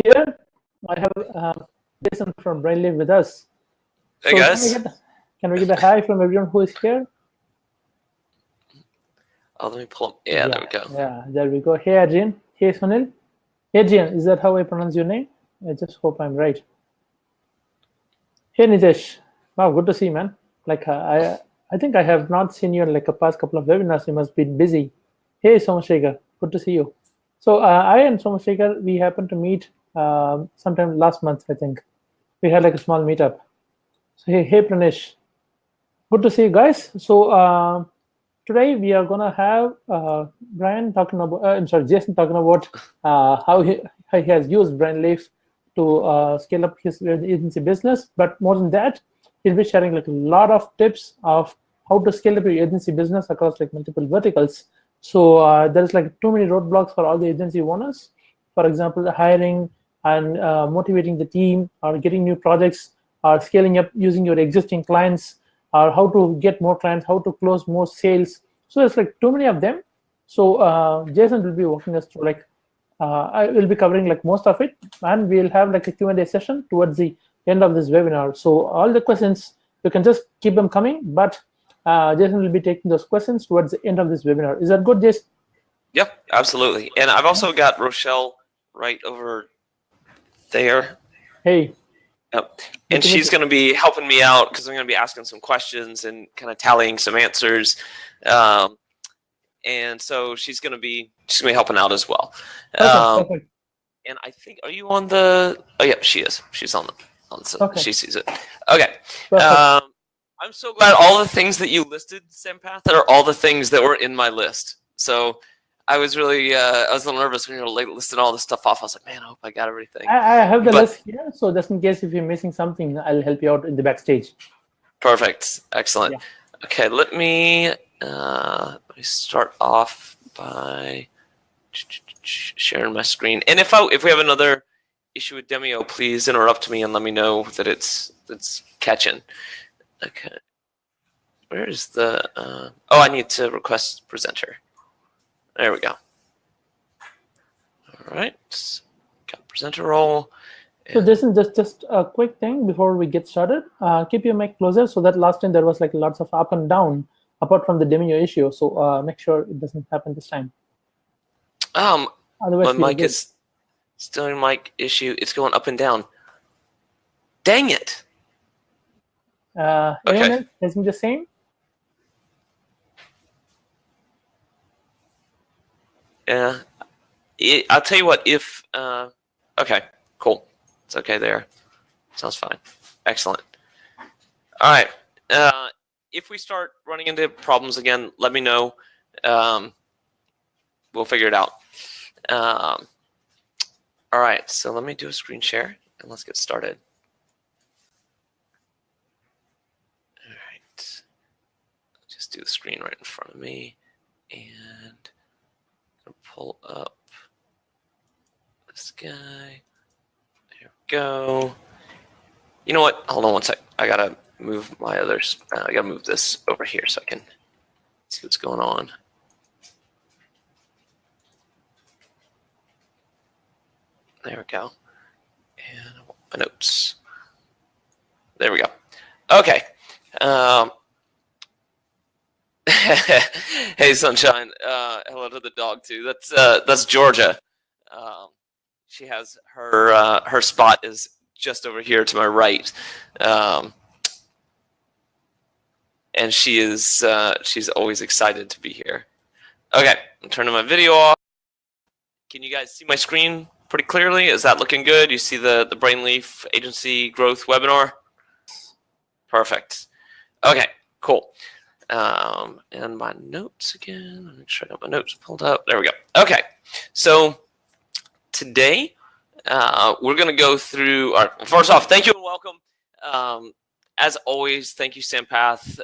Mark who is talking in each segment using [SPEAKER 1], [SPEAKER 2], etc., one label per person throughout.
[SPEAKER 1] here. I have Jason from Brainleaf with us.
[SPEAKER 2] Hey,
[SPEAKER 1] so
[SPEAKER 2] guys.
[SPEAKER 1] Can we get a hi from everyone who is here?
[SPEAKER 2] Oh, let me pull up. Yeah, there we go.
[SPEAKER 1] Yeah, there we go. Hey, Adrian. Hey, Sunil. Hey, Adrian. Is that how I pronounce your name? I just hope I'm right. Hey, Nitesh. Wow, good to see you, man. Like, I think I have not seen you in like a past couple of webinars. You must be busy. Hey, Somashekar. Good to see you. So I and Somashekar, we happened to meet sometime last month, I think. We had like a small meetup. So hey Pranesh, good to see you guys. So today we are gonna have Jason talking about how he has used Brainleaf to scale up his agency business. But more than that, he'll be sharing like a lot of tips of how to scale up your agency business across like multiple verticals. So there's like too many roadblocks for all the agency owners. For example, the hiring and motivating the team, or getting new projects, or scaling up using your existing clients, or how to get more clients, how to close more sales. So there's like too many of them. So Jason will be walking us through like I will be covering like most of it, and we'll have like a Q&A session towards the end of this webinar. So all the questions, you can just keep them coming, but Jason will be taking those questions towards the end of this webinar. Is that good, Jason?
[SPEAKER 2] Yep, absolutely. And I've also got Rochelle right over there.
[SPEAKER 1] Hey.
[SPEAKER 2] Yep. And she's going to be helping me out because I'm going to be asking some questions and kind of tallying some answers. And so she's going to be helping out as well.
[SPEAKER 1] Perfect.
[SPEAKER 2] And I think, are you on the? Oh yeah, she is. She's on the.
[SPEAKER 1] Okay.
[SPEAKER 2] She sees it. Okay. I'm so glad all the things that you listed, Sampath, are all the things that were in my list. So I was really, I was a little nervous when you were listing all this stuff off. I was like, man, I hope I got everything.
[SPEAKER 1] I have the list here, so just in case if you're missing something, I'll help you out in the backstage.
[SPEAKER 2] Perfect. Excellent. Yeah. Okay, let me start off by sharing my screen. And if we have another issue with Demio, please interrupt me and let me know that it's catching. Okay. Where is the? Oh, I need to request presenter. There we go. All right. Got presenter role.
[SPEAKER 1] So Jason, just a quick thing before we get started. Keep your mic closer so that last time there was like lots of up and down apart from the Demio issue. So make sure it doesn't happen this time.
[SPEAKER 2] Otherwise, my mic is still in mic issue. It's going up and down. Dang it.
[SPEAKER 1] Okay. Isn't the same?
[SPEAKER 2] Yeah. I'll tell you what, if okay, cool. It's okay there. Sounds fine. Excellent. All right. If we start running into problems again, let me know. We'll figure it out. All right. So let me do a screen share and let's get started. All right. Just do the screen right in front of me and pull up this guy. There we go. You know what? Hold on one sec. I gotta move my others. I gotta move this over here so I can see what's going on. There we go. And I want my notes. There we go. Okay. Hey, Sunshine. Hello to the dog too. That's Georgia. She has her spot is just over here to my right, and she's always excited to be here. Okay, I'm turning my video off. Can you guys see my screen pretty clearly? Is that looking good? You see the Brainleaf Agency Growth webinar? Perfect. Okay, cool. And my notes again. Let me make sure I got my notes pulled up. There we go. Okay, so today we're going to go through. First off, thank you and welcome. As always, thank you, Sampath.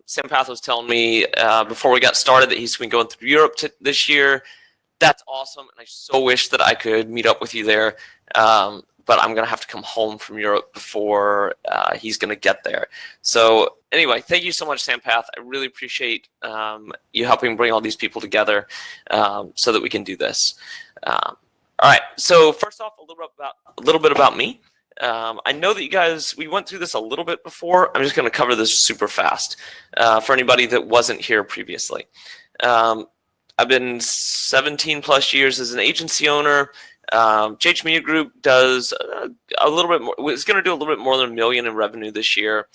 [SPEAKER 2] Sampath was telling me before we got started that he's been going through Europe this year. That's awesome, and I so wish that I could meet up with you there. But I'm going to have to come home from Europe before he's going to get there. So anyway, thank you so much, Sampath. I really appreciate you helping bring all these people together so that we can do this. All All right. So first off, a little bit about me. I know that you guys, we went through this a little bit before. I'm just going to cover this super fast for anybody that wasn't here previously. I've been 17 plus years as an agency owner. JH Media Group does a little bit more. It's going to do a little bit more than $1 million in revenue this year.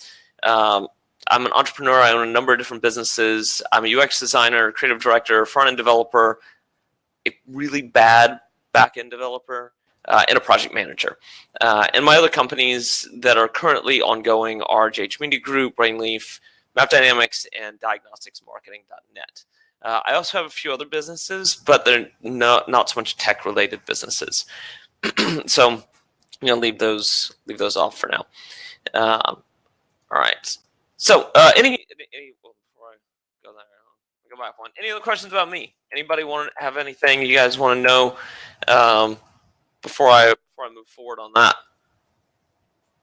[SPEAKER 2] I'm an entrepreneur. I own a number of different businesses. I'm a UX designer, creative director, front-end developer, a really bad back-end developer, and a project manager. And my other companies that are currently ongoing are JH Media Group, Brainleaf, Map Dynamics, and DiagnosticsMarketing.net. I also have a few other businesses, but they're not so much tech-related businesses. So I'm gonna leave those off for now. All right. So any well, before I go there, I'll go back one. Any other questions about me? Anybody want to have anything you guys want to know before I move forward on that?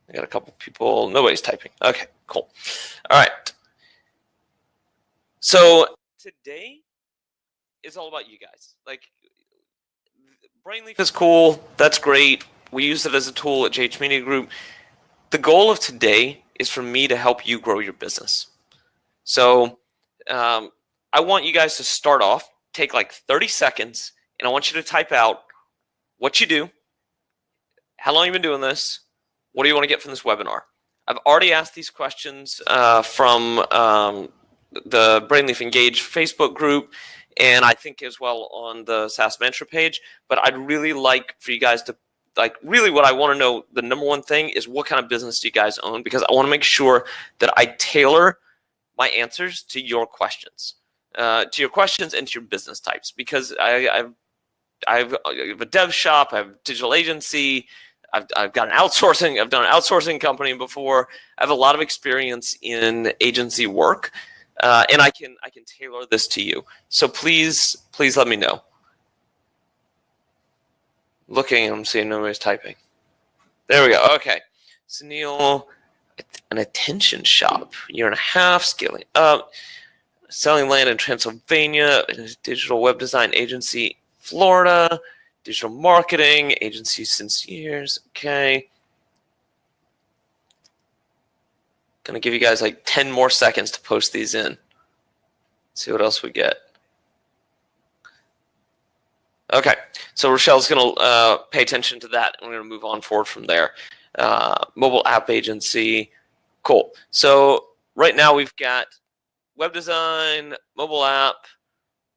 [SPEAKER 2] I got a couple people. Nobody's typing. Okay, cool. All right. So today is all about you guys. Like, Brainleaf is cool. That's great. We use it as a tool at JH Media Group. The goal of today is for me to help you grow your business. So I want you guys to start off, take like 30 seconds, and I want you to type out what you do, how long you've been doing this, what do you want to get from this webinar. I've already asked these questions from the Brainleaf Engage Facebook group, and I think as well on the SaaS Mantra page. But I'd really like for you guys to, like, really what I want to know, the number one thing is what kind of business do you guys own? Because I want to make sure that I tailor my answers to your questions and to your business types. Because I have a dev shop, I have a digital agency, I've got an outsourcing, I've done an outsourcing company before. I have a lot of experience in agency work, and I can tailor this to you. So please let me know. Looking, I'm seeing nobody's typing. There we go. Okay. Sunil, an attention shop, year and a half, scaling up, selling land in Transylvania, a digital web design agency, Florida, digital marketing agency since years. Okay. Gonna give you guys like 10 more seconds to post these in. See what else we get. Okay, so Rochelle's going to pay attention to that, and we're going to move on forward from there. Mobile app agency, cool. So right now we've got web design, mobile app,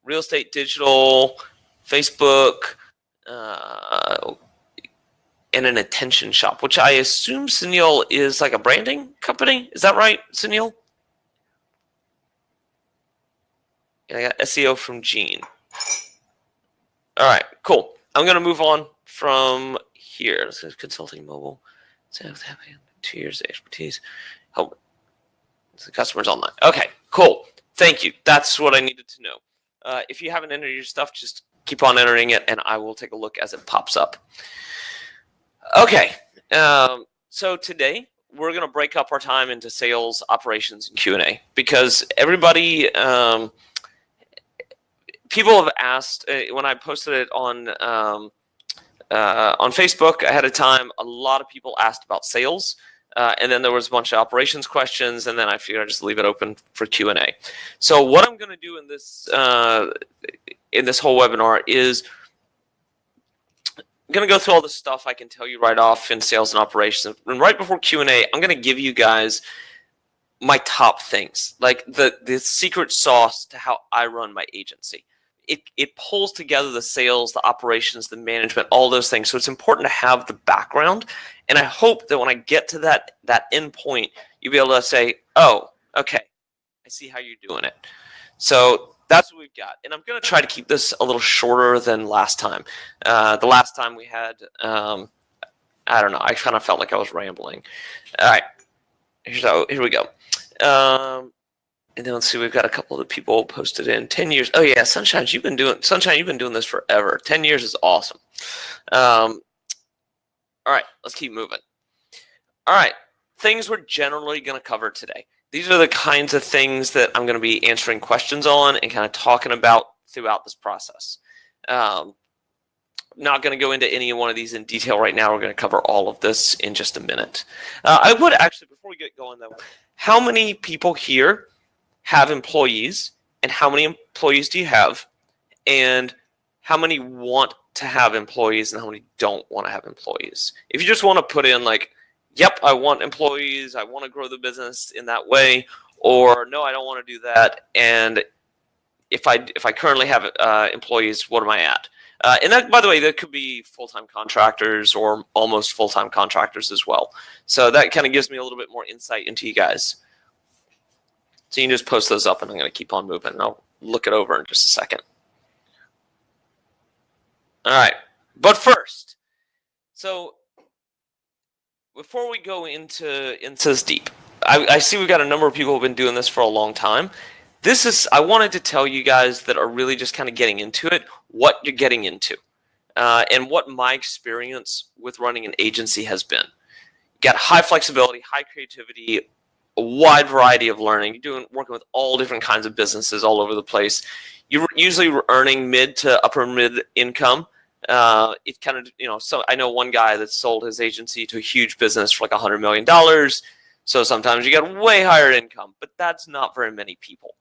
[SPEAKER 2] real estate digital, Facebook, and an attention shop, which I assume, Sunil, is like a branding company. Is that right, Sunil? And I got SEO from Gene. All right, cool. I'm going to move on from here. This is consulting mobile. 2 years of expertise. Help the customers online. Okay, cool. Thank you. That's what I needed to know. If you haven't entered your stuff, just keep on entering it, and I will take a look as it pops up. Okay, so today we're going to break up our time into sales, operations, and Q&A because everybody... people have asked when I posted it on Facebook ahead of time. A lot of people asked about sales, and then there was a bunch of operations questions, and then I figured I'd just leave it open for Q&A. So what I'm going to do in this whole webinar is I'm going to go through all the stuff I can tell you right off in sales and operations, and right before Q&A, I'm going to give you guys my top things, like the secret sauce to how I run my agency. It pulls together the sales, the operations, the management, all those things. So it's important to have the background. And I hope that when I get to that end point, you'll be able to say, oh, okay, I see how you're doing it. So that's what we've got. And I'm going to try to keep this a little shorter than last time. The last time we had, I don't know, I kind of felt like I was rambling. All right, so here we go. And then let's see, we've got a couple of people posted in 10 years. Oh yeah, Sunshine, you've been doing this forever. 10 years is awesome. All right, let's keep moving. All right, things we're generally going to cover today. These are the kinds of things that I'm going to be answering questions on and kind of talking about throughout this process. not going to go into any one of these in detail right now. We're going to cover all of this in just a minute. I would actually, before we get going though, how many people here have employees, and how many employees do you have, and how many want to have employees, and how many don't want to have employees? If you just want to put in like, yep, I want employees, I want to grow the business in that way, or no, I don't want to do that, and if I currently have employees, what am I at? And that, by the way, that could be full-time contractors or almost full-time contractors as well. So that kind of gives me a little bit more insight into you guys. So you can just post those up, and I'm going to keep on moving, and I'll look it over in just a second. All right, but first, so before we go into this deep, I see we've got a number of people who have been doing this for a long time. I wanted to tell you guys that are really just kind of getting into it, what you're getting into, and what my experience with running an agency has been. You got high flexibility, high creativity, a wide variety of learning. You're working with all different kinds of businesses all over the place. You're usually earning mid to upper mid income. It kind of, so I know one guy that sold his agency to a huge business for like $100 million. So sometimes you get way higher income, but that's not very many people.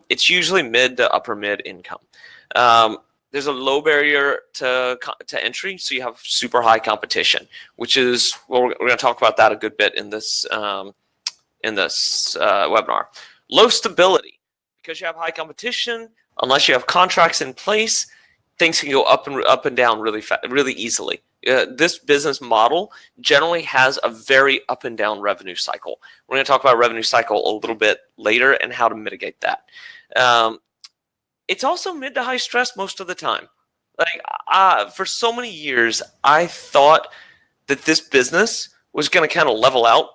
[SPEAKER 2] It's usually mid to upper mid income. There's a low barrier to entry, so you have super high competition, which is, well, we're going to talk about that a good bit in this webinar. Low stability, because you have high competition. Unless you have contracts in place, things can go up and down really easily. This business model generally has a very up and down revenue cycle. We're going to talk about revenue cycle a little bit later and how to mitigate that. It's also mid to high stress most of the time. Like for so many years, I thought that this business was going to kind of level out,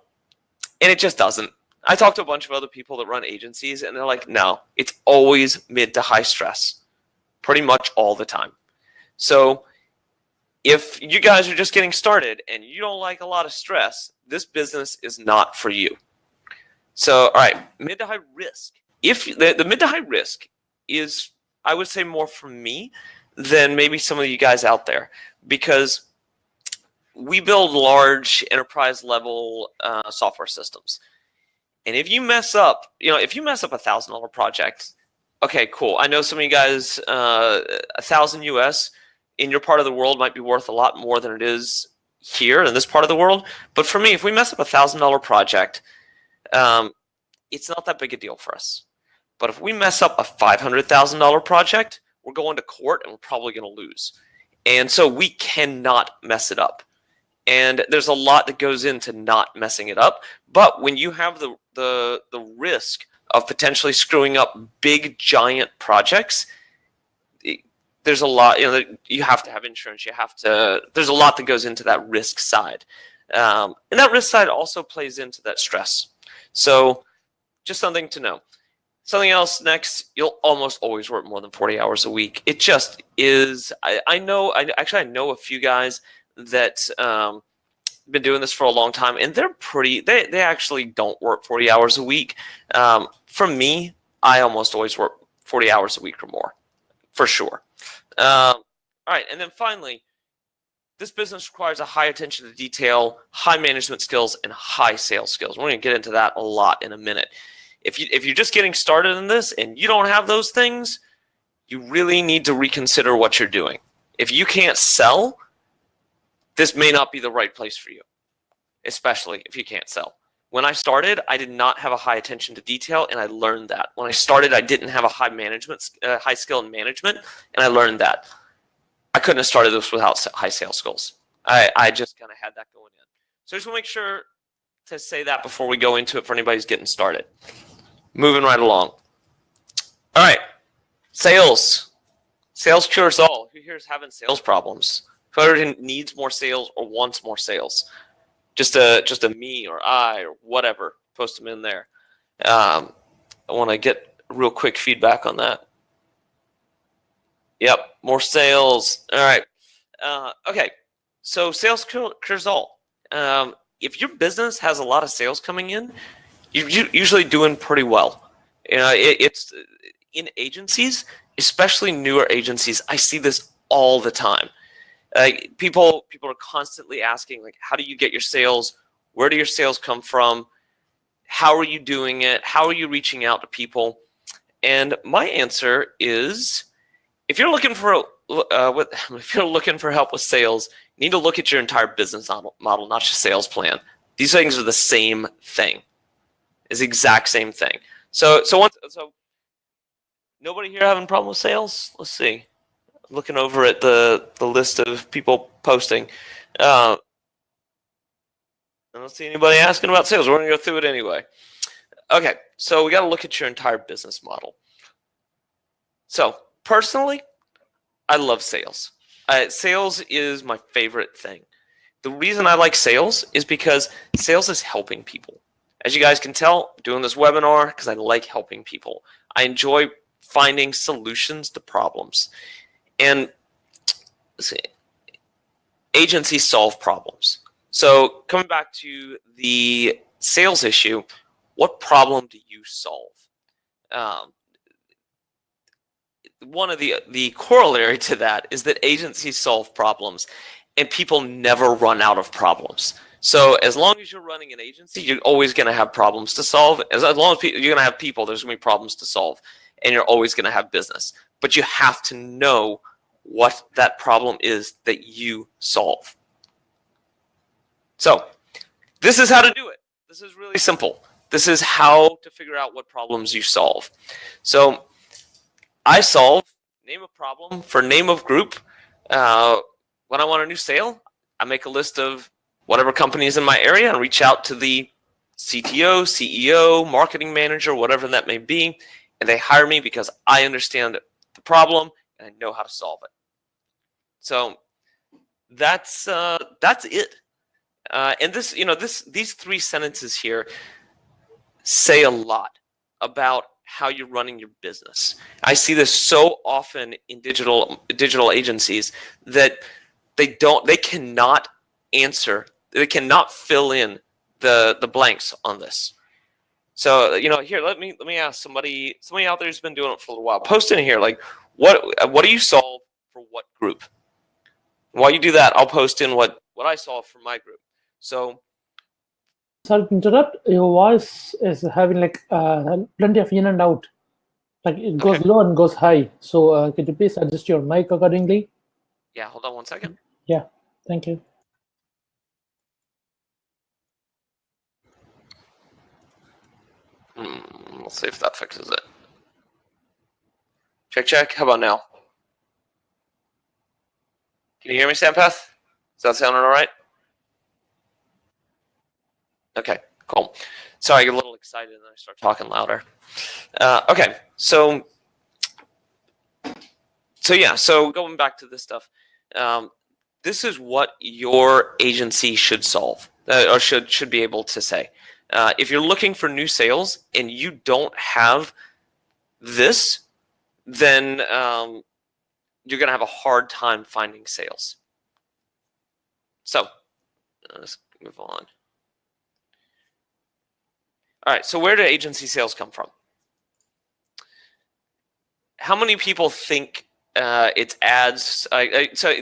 [SPEAKER 2] and it just doesn't. I talked to a bunch of other people that run agencies, and they're like, no, it's always mid to high stress, pretty much all the time. So if you guys are just getting started and you don't like a lot of stress, this business is not for you. So, all right, mid to high risk. If the mid to high risk is, I would say, more for me than maybe some of you guys out there, because we build large enterprise level software systems. And if you mess up, if you mess up $1,000 project, okay, cool. I know some of you guys, $1,000 US in your part of the world might be worth a lot more than it is here in this part of the world. But for me, if we mess up $1,000 project, it's not that big a deal for us. But if we mess up a $500,000 project, we're going to court and we're probably going to lose. And so we cannot mess it up. And there's a lot that goes into not messing it up. But when you have the risk of potentially screwing up big, giant projects, there's a lot, you have to have insurance. There's a lot that goes into that risk side. And that risk side also plays into that stress. So just something to know. Something else next, you'll almost always work more than 40 hours a week. It just is. I know a few guys that been doing this for a long time, and they actually don't work 40 hours a week. For me, I almost always work 40 hours a week or more, for sure. All right, and then finally, this business requires a high attention to detail, high management skills, and high sales skills. We're going to get into that a lot in a minute. If you're just getting started in this and you don't have those things, you really need to reconsider what you're doing. If you can't sell, this may not be the right place for you, especially if you can't sell. When I started, I did not have a high attention to detail, and I learned that. When I started, I didn't have a high skill in management, and I learned that. I couldn't have started this without high sales skills. I just kind of had that going in. So I just want to make sure to say that before we go into it for anybody who's getting started. Moving right along. All right, sales. Sales cures all. Who here is having sales problems? Whoever needs more sales or wants more sales. Just a me or I or whatever, post them in there. I want to get real quick feedback on that. Yep, more sales. All right. Okay, so sales cures all. If your business has a lot of sales coming in, you're usually doing pretty well. It's in agencies, especially newer agencies. I see this all the time. People are constantly asking, like, how do you get your sales? Where do your sales come from? How are you doing it? How are you reaching out to people? And my answer is, if you're looking for help with sales, you need to look at your entire business model, not just sales plan. These things are the same thing. It's the exact same thing. So nobody here having a problem with sales? Let's see. I'm looking over at the list of people posting. I don't see anybody asking about sales. We're going to go through it anyway. Okay, so we got to look at your entire business model. So personally, I love sales. Sales is my favorite thing. The reason I like sales is because sales is helping people. As you guys can tell, I'm doing this webinar because I like helping people. I enjoy finding solutions to problems. And let's see, agencies solve problems. So coming back to the sales issue, what problem do you solve? One of the corollary to that is that agencies solve problems and people never run out of problems. So as long as you're running an agency, you're always going to have problems to solve. As long as you're going to have people, there's going to be problems to solve, and you're always going to have business. But you have to know what that problem is that you solve. So this is how to do it. This is really simple. This is how to figure out what problems you solve. So I solve name of problem for name of group. When I want a new sale, I make a list of whatever companies in my area and reach out to the CTO, CEO, marketing manager, whatever that may be, and they hire me because I understand the problem and I know how to solve it. So that's it. And these three sentences here say a lot about how you're running your business. I see this so often in digital agencies that they cannot fill in the blanks on this. So here, let me ask somebody out there who's been doing it for a while. Post in here, like, what do you solve for what group? While you do that, I'll post in what I solve for my group. So,
[SPEAKER 1] sorry to interrupt. Your voice is having like plenty of in and out. Like it goes low and goes high. So could you please adjust your mic accordingly?
[SPEAKER 2] Yeah, hold on one second.
[SPEAKER 1] Yeah, thank you.
[SPEAKER 2] We'll see if that fixes it. Check. How about now? Can you hear me, Sampath? Is that sounding all right? Okay, cool. Sorry, I get a little excited and I start talking louder. Okay, so going back to this stuff, this is what your agency should solve, or should be able to say. If you're looking for new sales and you don't have this, then you're going to have a hard time finding sales. So let's move on. All right, so where do agency sales come from? How many people think it's ads? So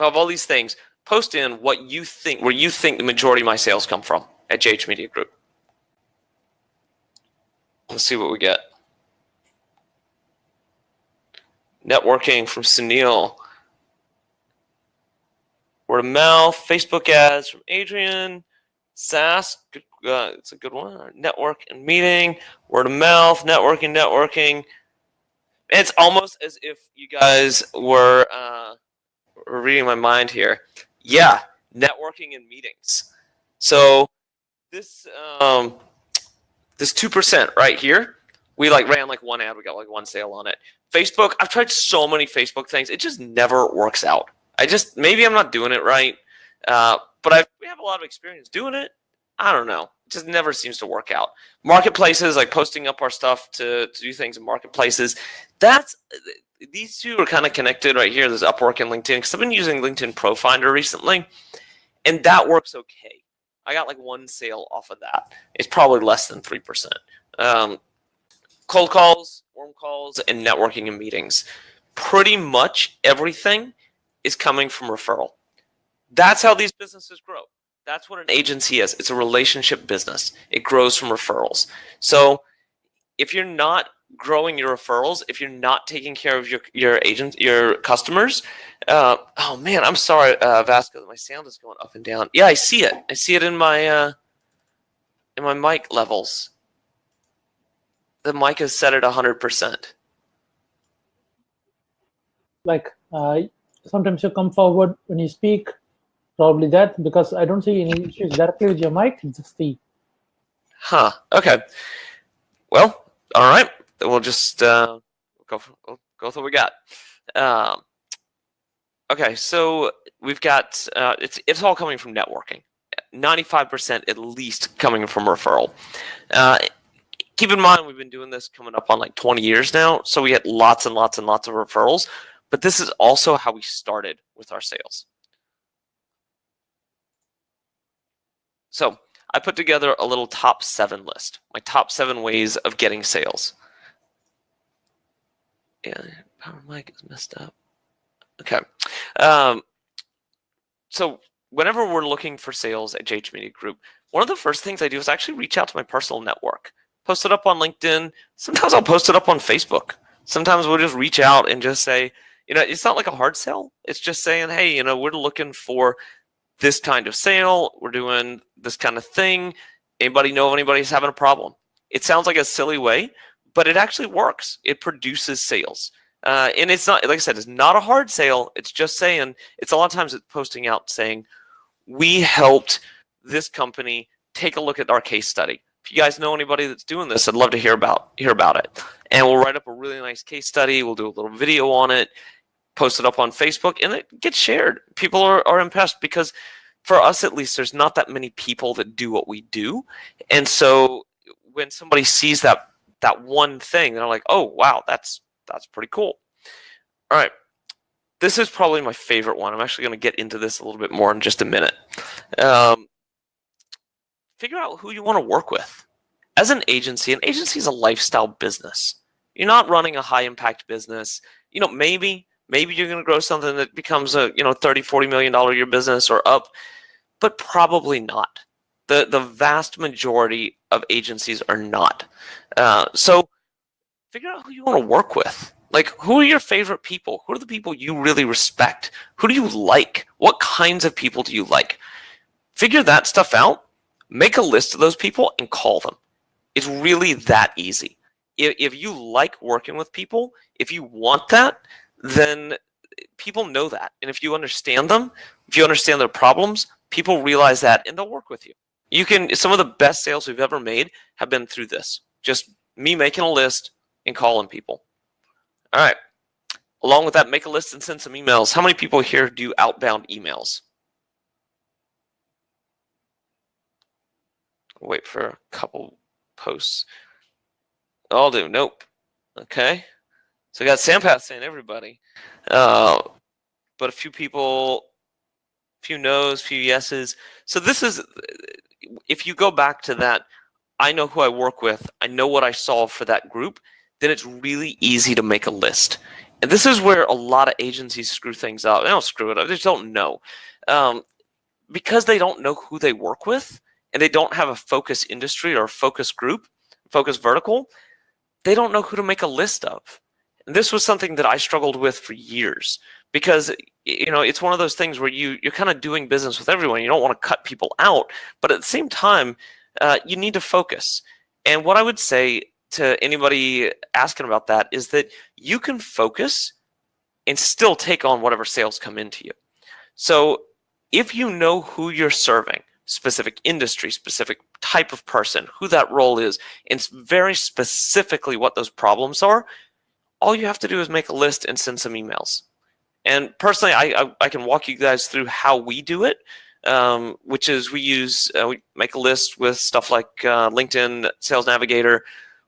[SPEAKER 2] of all these things, post in where you think the majority of my sales come from at JH Media Group. Let's see what we get. Networking from Sunil. Word of mouth, Facebook ads from Adrian. SaaS, it's a good one. Network and meeting, word of mouth, networking. It's almost as if you guys were reading my mind here. Yeah, networking and meetings. So this 2% right here, we ran one ad, we got one sale on it. Facebook, I've tried so many Facebook things, it just never works out. Maybe I'm not doing it right, but we have a lot of experience doing it. I don't know. It just never seems to work out. Marketplaces, like posting up our stuff to do things in marketplaces, these two are kind of connected right here. There's Upwork and LinkedIn, because I've been using LinkedIn Pro Finder recently, and that works okay. I got one sale off of that. It's probably less than 3%. Cold calls, warm calls, and networking and meetings. Pretty much everything is coming from referral. That's how these businesses grow. That's what an agency is. It's a relationship business. It grows from referrals. So if you're not growing your referrals, if you're not taking care of your agents, your customers, oh man, I'm sorry, Vasco, my sound is going up and down. Yeah, I see it. I see it in my mic levels. The mic is set at 100%.
[SPEAKER 1] Like sometimes you come forward when you speak, probably that, because I don't see any issues directly with your mic. It's just the.
[SPEAKER 2] Huh. Okay. Well, all right. We'll just go through what we got. Okay, so we've got it's all coming from networking. 95% at least coming from referral. Keep in mind, we've been doing this coming up on like 20 years now, so we get lots and lots and lots of referrals. But this is also how we started with our sales. So I put together a little top 7 list, my top 7 ways of getting sales. Yeah, power mic is messed up. Okay. So whenever we're looking for sales at JH Media Group, one of the first things I do is actually reach out to my personal network. Post it up on LinkedIn. Sometimes I'll post it up on Facebook. Sometimes we'll just reach out and just say, it's not like a hard sell. It's just saying, hey, we're looking for this kind of sale. We're doing this kind of thing. Anybody know if anybody's having a problem? It sounds like a silly way, but it actually works. It produces sales. And it's not, like I said, it's not a hard sale. It's just saying, it's a lot of times it's posting out saying, we helped this company take a look at our case study. If you guys know anybody that's doing this, I'd love to hear about it. And we'll write up a really nice case study. We'll do a little video on it, post it up on Facebook, and it gets shared. People are impressed because for us, at least, there's not that many people that do what we do. And so when somebody sees that one thing, they're like, oh, wow, that's pretty cool. All right. This is probably my favorite one. I'm actually going to get into this a little bit more in just a minute. Figure out who you want to work with. As an agency is a lifestyle business. You're not running a high impact business. Maybe you're going to grow something that becomes a $30, $40 million a year business or up, but probably not. The vast majority of agencies are not. So figure out who you want to work with. Like, who are your favorite people? Who are the people you really respect? Who do you like? What kinds of people do you like? Figure that stuff out. Make a list of those people and call them. It's really that easy. If you like working with people, if you want that, then people know that. And if you understand them, if you understand their problems, people realize that and they'll work with you. Some of the best sales we've ever made have been through this. Just me making a list and calling people. All right. Along with that, make a list and send some emails. How many people here do outbound emails? Wait for a couple posts. I'll do. Nope. Okay. So I got Sampath saying everybody. But a few people, few no's, few yeses. So this is, if you go back to that, I know who I work with, I know what I solve for that group, then it's really easy to make a list. And this is where a lot of agencies screw things up. They don't screw it up. They just don't know. Because they don't know who they work with, and they don't have a focus industry or a focus group, focus vertical, they don't know who to make a list of. And this was something that I struggled with for years because, it's one of those things where you're kind of doing business with everyone. You don't want to cut people out, but at the same time, you need to focus. And what I would say to anybody asking about that is that you can focus and still take on whatever sales come into you. So if you know who you're serving, specific industry, specific type of person, who that role is, and very specifically what those problems are, all you have to do is make a list and send some emails. And personally, I can walk you guys through how we do it, which is we make a list with stuff like LinkedIn Sales Navigator.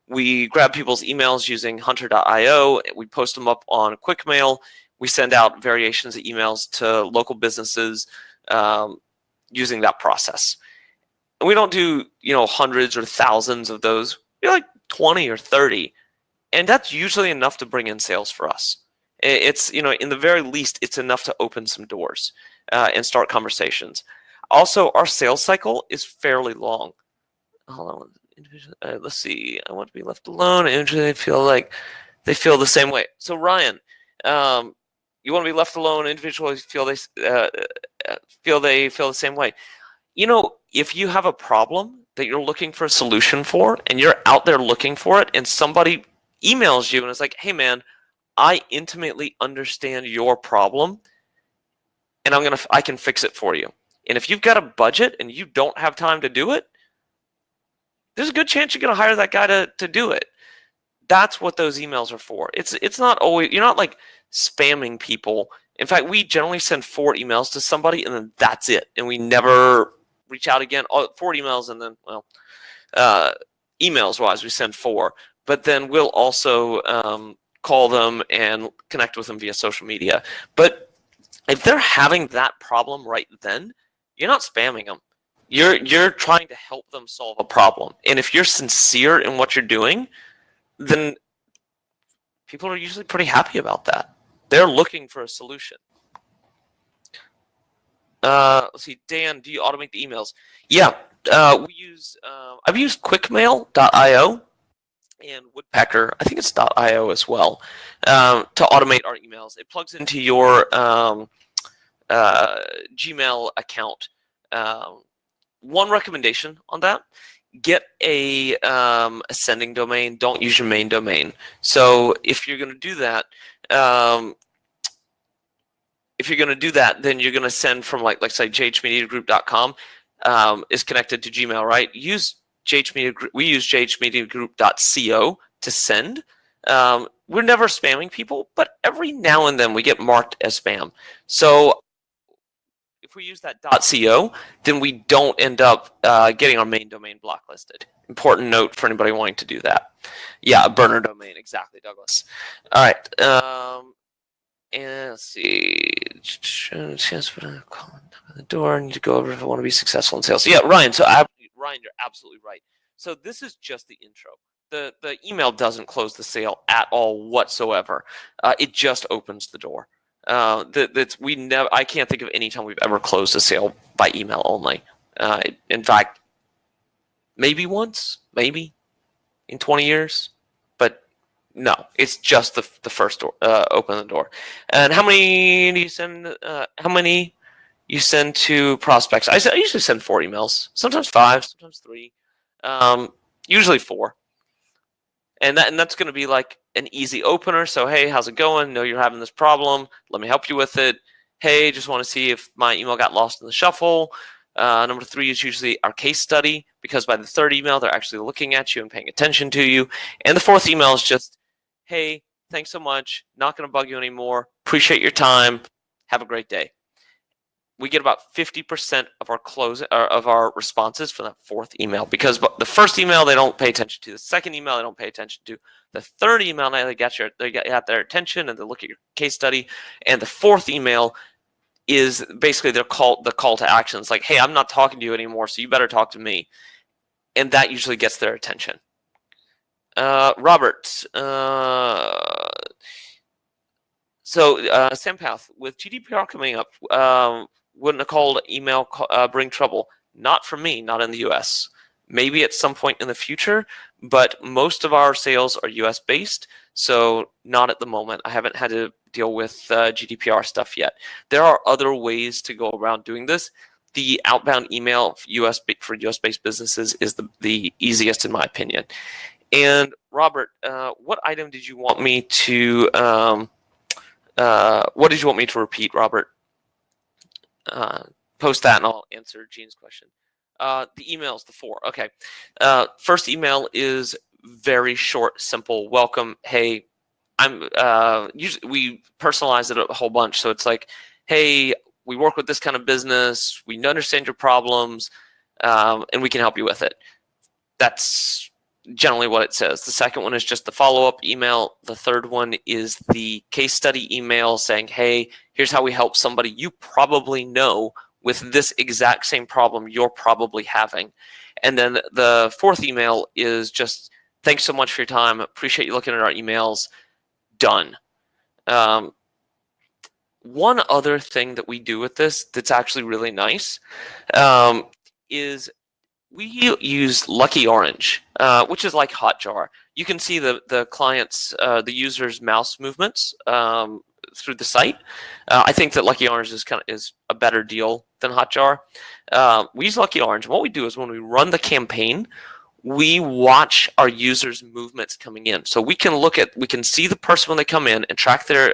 [SPEAKER 2] We grab people's emails using hunter.io. We post them up on QuickMail. We send out variations of emails to local businesses using that process. And we don't do, hundreds or thousands of those. We're like 20 or 30. And that's usually enough to bring in sales for us. It's, in the very least, it's enough to open some doors and start conversations. Also, our sales cycle is fairly long. Hold on. Let's see. I want to be left alone. And they feel like they feel the same way. So Ryan, you want to be left alone. Individuals feel they feel the same way. If you have a problem that you're looking for a solution for, and you're out there looking for it, and somebody emails you and it's like, "Hey, man, I intimately understand your problem, and I can fix it for you." And if you've got a budget and you don't have time to do it, there's a good chance you're going to hire that guy to do it. That's what those emails are for. It's not always, you're not like spamming people. In fact, we generally send 4 emails to somebody and then that's it. And we never reach out again. 4 emails and then, emails wise, we send 4. But then we'll also call them and connect with them via social media. But if they're having that problem right then, you're not spamming them. You're trying to help them solve a problem. And if you're sincere in what you're doing, then people are usually pretty happy about that. They're looking for a solution. Let's see, Dan, do you automate the emails? Yeah, I've used quickmail.io and Woodpecker, I think it's .io as well, to automate our emails. It plugs into your Gmail account. One recommendation on that: get a sending domain. Don't use your main domain. So if you're going to do that, then you're going to send from like say jhmediagroup.com is connected to Gmail, right? Use we use jhmediagroup.co to send. We're never spamming people, but every now and then we get marked as spam. So if we use that .co, then we don't end up getting our main domain blacklisted. Important note for anybody wanting to do that. Yeah, a burner domain, exactly, Douglas. All right, and let's see. Chance for the door. I need to go over if I want to be successful in sales. So yeah, Ryan. So Ryan, you're absolutely right. So this is just the intro. The email doesn't close the sale at all whatsoever. It just opens the door. I can't think of any time we've ever closed a sale by email only. In fact, maybe once, maybe in 20 years, but no, it's just the first door, open the door. And how many do you send? How many you send to prospects? I usually send 4 emails, sometimes 5, sometimes 3, usually 4. And that's going to be like an easy opener. So, hey, how's it going? Know you're having this problem. Let me help you with it. Hey, just want to see if my email got lost in the shuffle. Number 3 is usually our case study, because by the 3rd email, they're actually looking at you and paying attention to you. And the 4th email is just, hey, thanks so much. Not going to bug you anymore. Appreciate your time. Have a great day. We get about 50% of our responses from that 4th email, because the first email they don't pay attention to, the 2nd email they don't pay attention to, the 3rd email now they got their attention and they look at your case study, and the 4th email is basically the call to action. It's like, hey, I'm not talking to you anymore, so you better talk to me, and that usually gets their attention. Robert, Sampath, with GDPR coming up, wouldn't a cold email bring trouble? Not for me, not in the US. Maybe at some point in the future, but most of our sales are US based, so not at the moment. I haven't had to deal with GDPR stuff yet. There are other ways to go around doing this. The outbound email for US based businesses is the easiest in my opinion. And Robert, what item did you want me to repeat, Robert? Post that and I'll answer Gene's question. The emails, the 4. Okay. First email is very short, simple. Welcome. Hey, usually we personalize it a whole bunch. So it's like, hey, we work with this kind of business. We understand your problems, and we can help you with it. That's generally what it says. The second one is just the follow-up email. The third one is the case study email saying, hey, here's how we help somebody you probably know with this exact same problem you're probably having. And then the 4th email is just, thanks so much for your time. Appreciate you looking at our emails. Done. One other thing that we do with this that's actually really nice is we use Lucky Orange, which is like Hotjar. You can see the client's, the user's mouse movements through the site. I think that Lucky Orange is a better deal than Hotjar. We use Lucky Orange. And what we do is when we run the campaign, we watch our users' movements coming in. So we can see the person when they come in and track their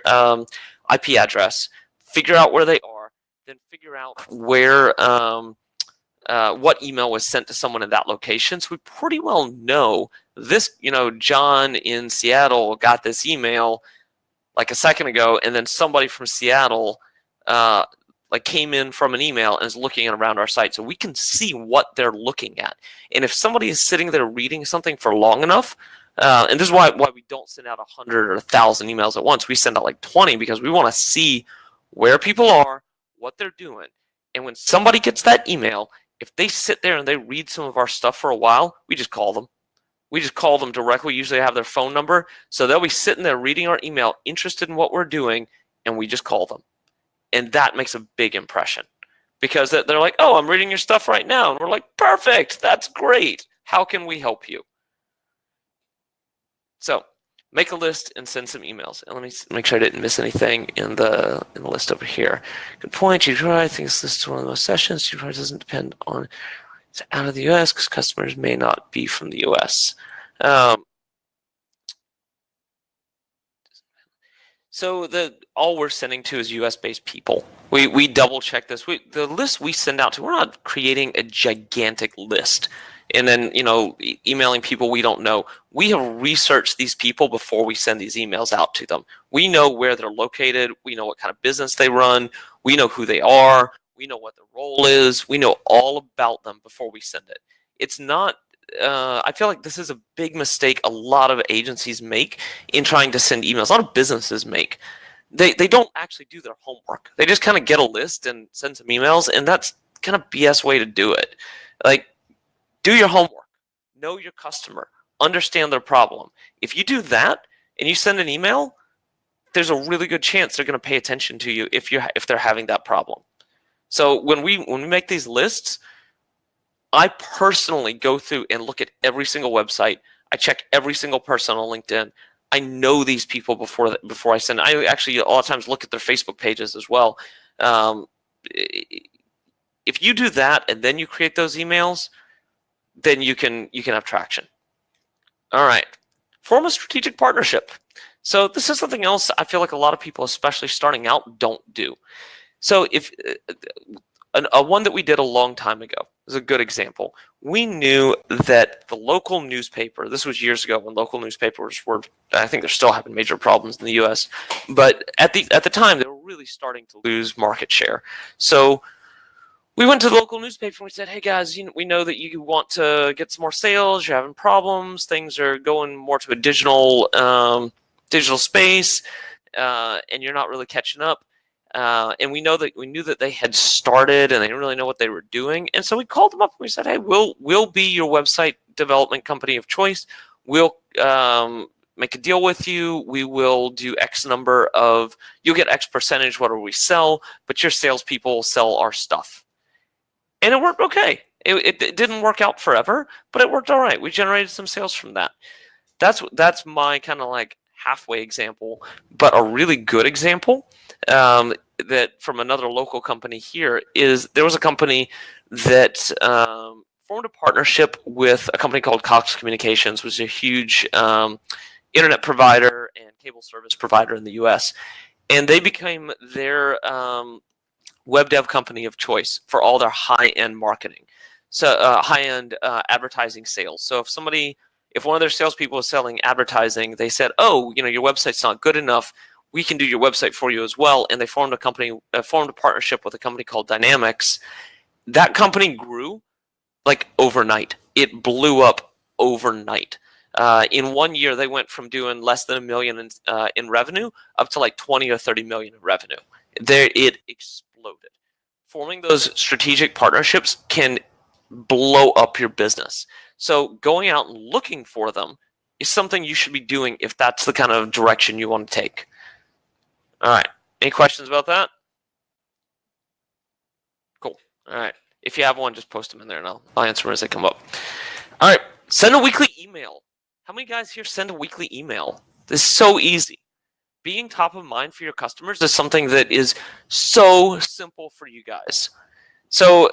[SPEAKER 2] IP address, figure out where they are, then figure out where what email was sent to someone in that location. So we pretty well know this, John in Seattle got this email like a second ago, and then somebody from Seattle came in from an email and is looking around our site. So we can see what they're looking at. And if somebody is sitting there reading something for long enough, and this is why we don't send out 100 or 1,000 emails at once. We send out like 20 because we want to see where people are, what they're doing. And when somebody gets that email, if they sit there and they read some of our stuff for a while, we just call them. We just call them directly. We usually have their phone number. So they'll be sitting there reading our email, interested in what we're doing, and we just call them. And that makes a big impression because they're like, oh, I'm reading your stuff right now. And we're like, perfect. That's great. How can we help you? So make a list and send some emails. And let me make sure I didn't miss anything in the list over here. Good point. I think this is one of the most sessions. GDPR doesn't depend on it's out of the U.S. because customers may not be from the U.S. So all we're sending to is U.S.-based people. We double check this. The list we send out to, we're not creating a gigantic list and then emailing people we don't know. We have researched these people before we send these emails out to them. We know where they're located. We know what kind of business they run. We know who they are. We know what their role is. We know all about them before we send it. It's not. I feel like this is a big mistake a lot of agencies make in trying to send emails. A lot of businesses make. They don't actually do their homework. They just kind of get a list and send some emails, and that's kind of BS way to do it. Like, do your homework. Know your customer. Understand their problem. If you do that and you send an email, there's a really good chance they're going to pay attention to you if they're having that problem. So when we make these lists, I personally go through and look at every single website. I check every single person on LinkedIn. I know these people before I send. I actually a lot of times look at their Facebook pages as well. If you do that and then you create those emails, then you can have traction. All right, form a strategic partnership. So this is something else I feel like a lot of people, especially starting out, don't do. So if one that we did a long time ago is a good example. We knew that the local newspaper, this was years ago when local newspapers were, I think they're still having major problems in the US, but at the time they were really starting to lose market share. So we went to the local newspaper and we said, hey guys, we know that you want to get some more sales, you're having problems, things are going more to a digital space, and you're not really catching up. And we knew that they had started and they didn't really know what they were doing. And so we called them up and we said, hey, we'll be your website development company of choice. We'll make a deal with you. We will do X number of, you'll get X percentage whatever we sell, but your salespeople will sell our stuff. And it worked okay. It didn't work out forever, but it worked all right. We generated some sales from that. That's my kind of like halfway example, but a really good example that from another local company here is there was a company that formed a partnership with a company called Cox Communications, which is a huge internet provider and cable service provider in the U.S. And they became their web dev company of choice for all their high-end marketing, so high-end advertising sales. So if one of their salespeople is selling advertising, they said, "Oh, your website's not good enough. We can do your website for you as well." And they formed a partnership with a company called Dynamics. That company grew like overnight. It blew up overnight. In 1 year, they went from doing less than $1 million in revenue up to like 20 or 30 million in revenue. It exploded. Forming those strategic partnerships can blow up your business. So going out and looking for them is something you should be doing if that's the kind of direction you want to take. All right. Any questions about that? Cool. All right. If you have one, just post them in there and I'll answer them as they come up. All right. Send a weekly email. How many guys here send a weekly email? This is so easy. Being top of mind for your customers is something that is so simple for you guys. So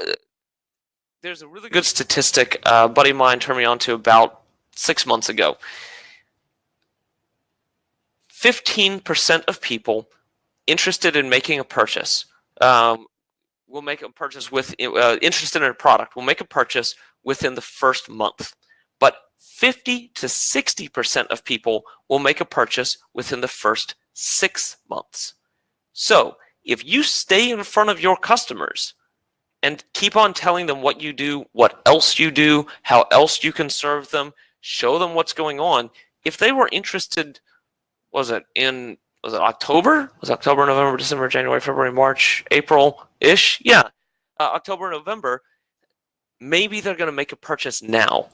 [SPEAKER 2] there's a really good statistic a buddy of mine turned me on to about 6 months ago. 15% of people interested in making a purchase will make a purchase with interested in a product will make a purchase within the first month, but 50 to 60% of people will make a purchase within the first 6 months. So if you stay in front of your customers and keep on telling them what you do, what else you do, how else you can serve them, show them what's going on. If they were interested, was it October? Was it October, November, December, January, February, March, April-ish? Yeah, October, November. Maybe they're going to make a purchase now.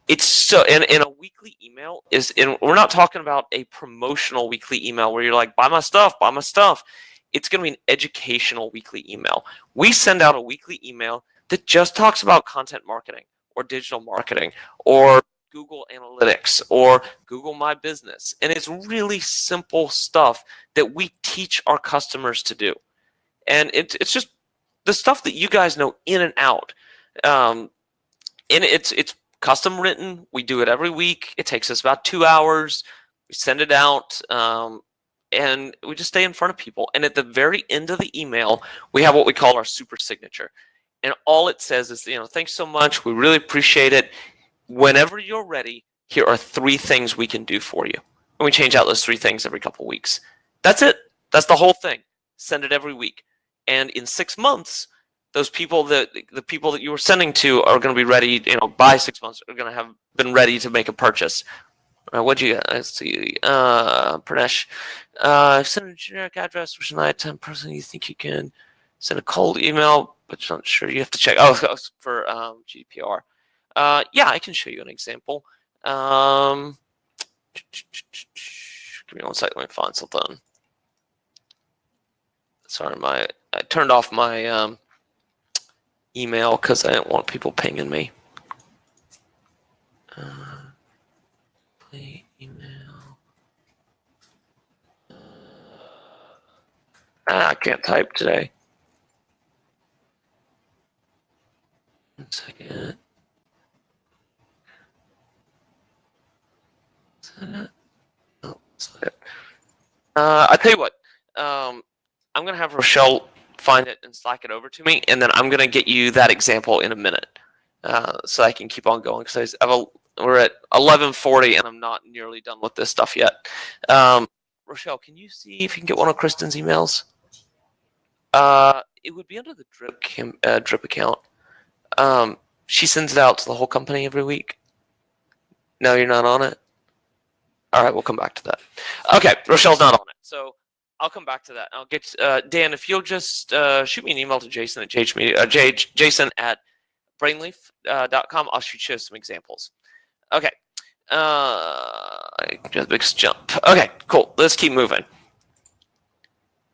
[SPEAKER 2] It's so, and a weekly email is, and we're not talking about a promotional weekly email where you're like, buy my stuff, buy my stuff. It's going to be an educational weekly email. We send out a weekly email that just talks about content marketing or digital marketing or Google Analytics or Google My Business. And it's really simple stuff that we teach our customers to do. And it's just the stuff that you guys know in and out. And it's custom written. We do it every week. It takes us about 2 hours. We send it out. And we just stay in front of people. And at the very end of the email, we have what we call our super signature. And all it says is, thanks so much. We really appreciate it. Whenever you're ready, here are 3 things we can do for you. And we change out those 3 things every couple of weeks. That's it. That's the whole thing. Send it every week. And in 6 months, the people that you were sending to are going to be ready, by 6 months, are going to have been ready to make a purchase. What'd you get? Let's see. Pranesh. Send a generic address for an item person you think you can. Send a cold email, but you're not sure. You have to check. Oh, for GDPR. Yeah, I can show you an example. Give me one second. Let me find something. Sorry, I turned off my email because I didn't want people pinging me. Email. I can't type today. 1 second. Is that it? No, that's not it. I tell you what. I'm gonna have Rochelle find it and Slack it over to me, and then I'm gonna get you that example in a minute, so I can keep on going because we're at 11:40 and I'm not nearly done with this stuff yet. Rochelle, can you see if you can get one of Kristen's emails? It would be under the Drip account. She sends it out to the whole company every week. No, you're not on it? All right, we'll come back to that. Okay, Rochelle's not on it, so I'll come back to that. I'll get Dan, if you'll just shoot me an email to Jason at Jason at brainleaf.com. I'll shoot you some examples. Okay. Just a big jump. Okay, cool. Let's keep moving.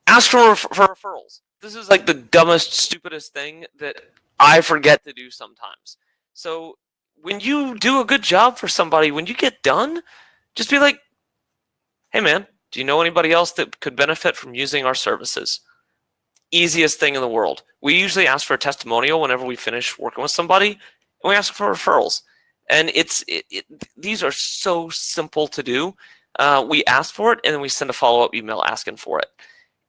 [SPEAKER 2] Ask for referrals. This is like the dumbest, stupidest thing that I forget to do sometimes. So when you do a good job for somebody, when you get done, just be like, hey man, do you know anybody else that could benefit from using our services? Easiest thing in the world. We usually ask for a testimonial whenever we finish working with somebody, and we ask for referrals. And these are so simple to do. We ask for it, and then we send a follow-up email asking for it.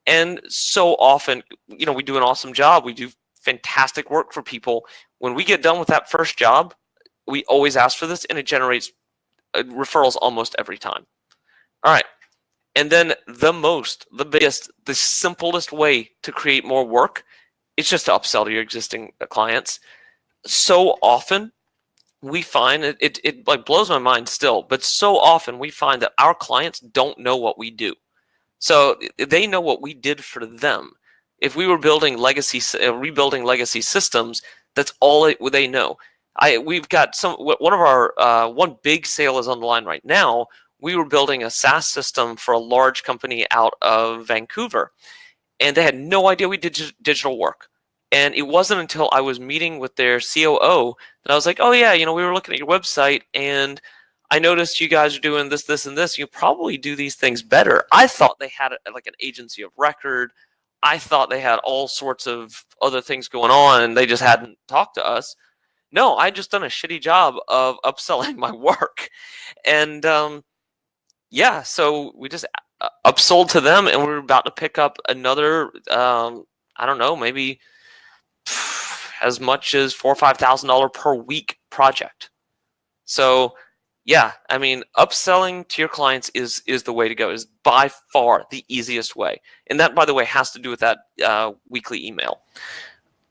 [SPEAKER 2] And so often, we do an awesome job. We do fantastic work for people. When we get done with that first job, we always ask for this, and it generates referrals almost every time. All right. And then the biggest, the simplest way to create more work is just to upsell to your existing clients. So often we find, it like blows my mind still, but so often we find that our clients don't know what we do. So they know what we did for them. If we were rebuilding legacy systems, that's all they know. We've got one big sale is on the line right now. we were building a SaaS system for a large company out of Vancouver, and they had no idea we did digital work. And it wasn't until I was meeting with their COO that I was like, oh yeah, we were looking at your website and I noticed you guys are doing this, this, and this. You probably do these things better. I thought they had like an agency of record. I thought they had all sorts of other things going on and they just hadn't talked to us. No, I just done a shitty job of upselling my work. And yeah, so we just upsold to them, and we're about to pick up another, I don't know, maybe as much as $4,000 or $5,000 per week project. So yeah, I mean, upselling to your clients is the way to go. Is by far the easiest way, and that, by the way, has to do with that weekly email.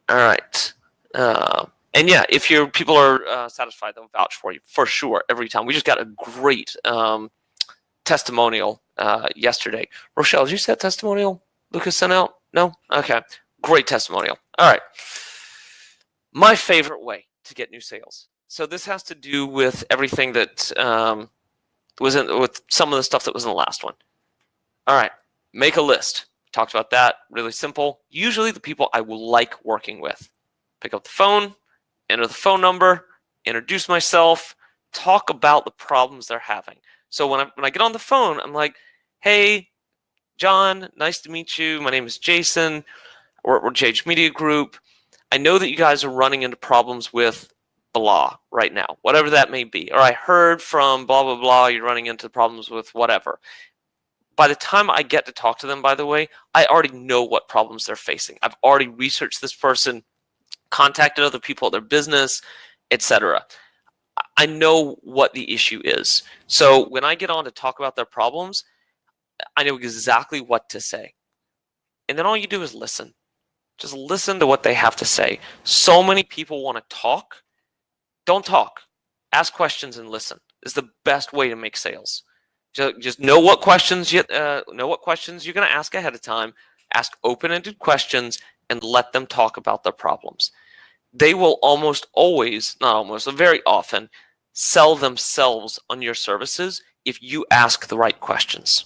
[SPEAKER 2] All right, and yeah, if your people are satisfied, they'll vouch for you for sure every time. We just got a great testimonial yesterday. Rochelle, did you see that testimonial Lucas sent out? No? Okay. Great testimonial. All right. My favorite way to get new sales. So this has to do with everything that was with some of the stuff that was in the last one. All right. Make a list. Talked about that. Really simple. Usually the people I will like working with. Pick up the phone, enter the phone number, introduce myself, talk about the problems they're having. So when I get on the phone, I'm like, hey, John, nice to meet you. My name is Jason. We're JH Media Group. I know that you guys are running into problems with blah right now, whatever that may be. Or I heard from blah, blah, blah, you're running into problems with whatever. By the time I get to talk to them, by the way, I already know what problems they're facing. I've already researched this person, contacted other people at their business, etc. I know what the issue is. So when I get on to talk about their problems, I know exactly what to say. And then all you do is listen. Just listen to what they have to say. So many people want to talk. Don't talk. Ask questions and listen. Is the best way to make sales. Just know what questions you're going to ask ahead of time. Ask open-ended questions and let them talk about their problems. They will almost always, not almost, very often, sell themselves on your services if you ask the right questions.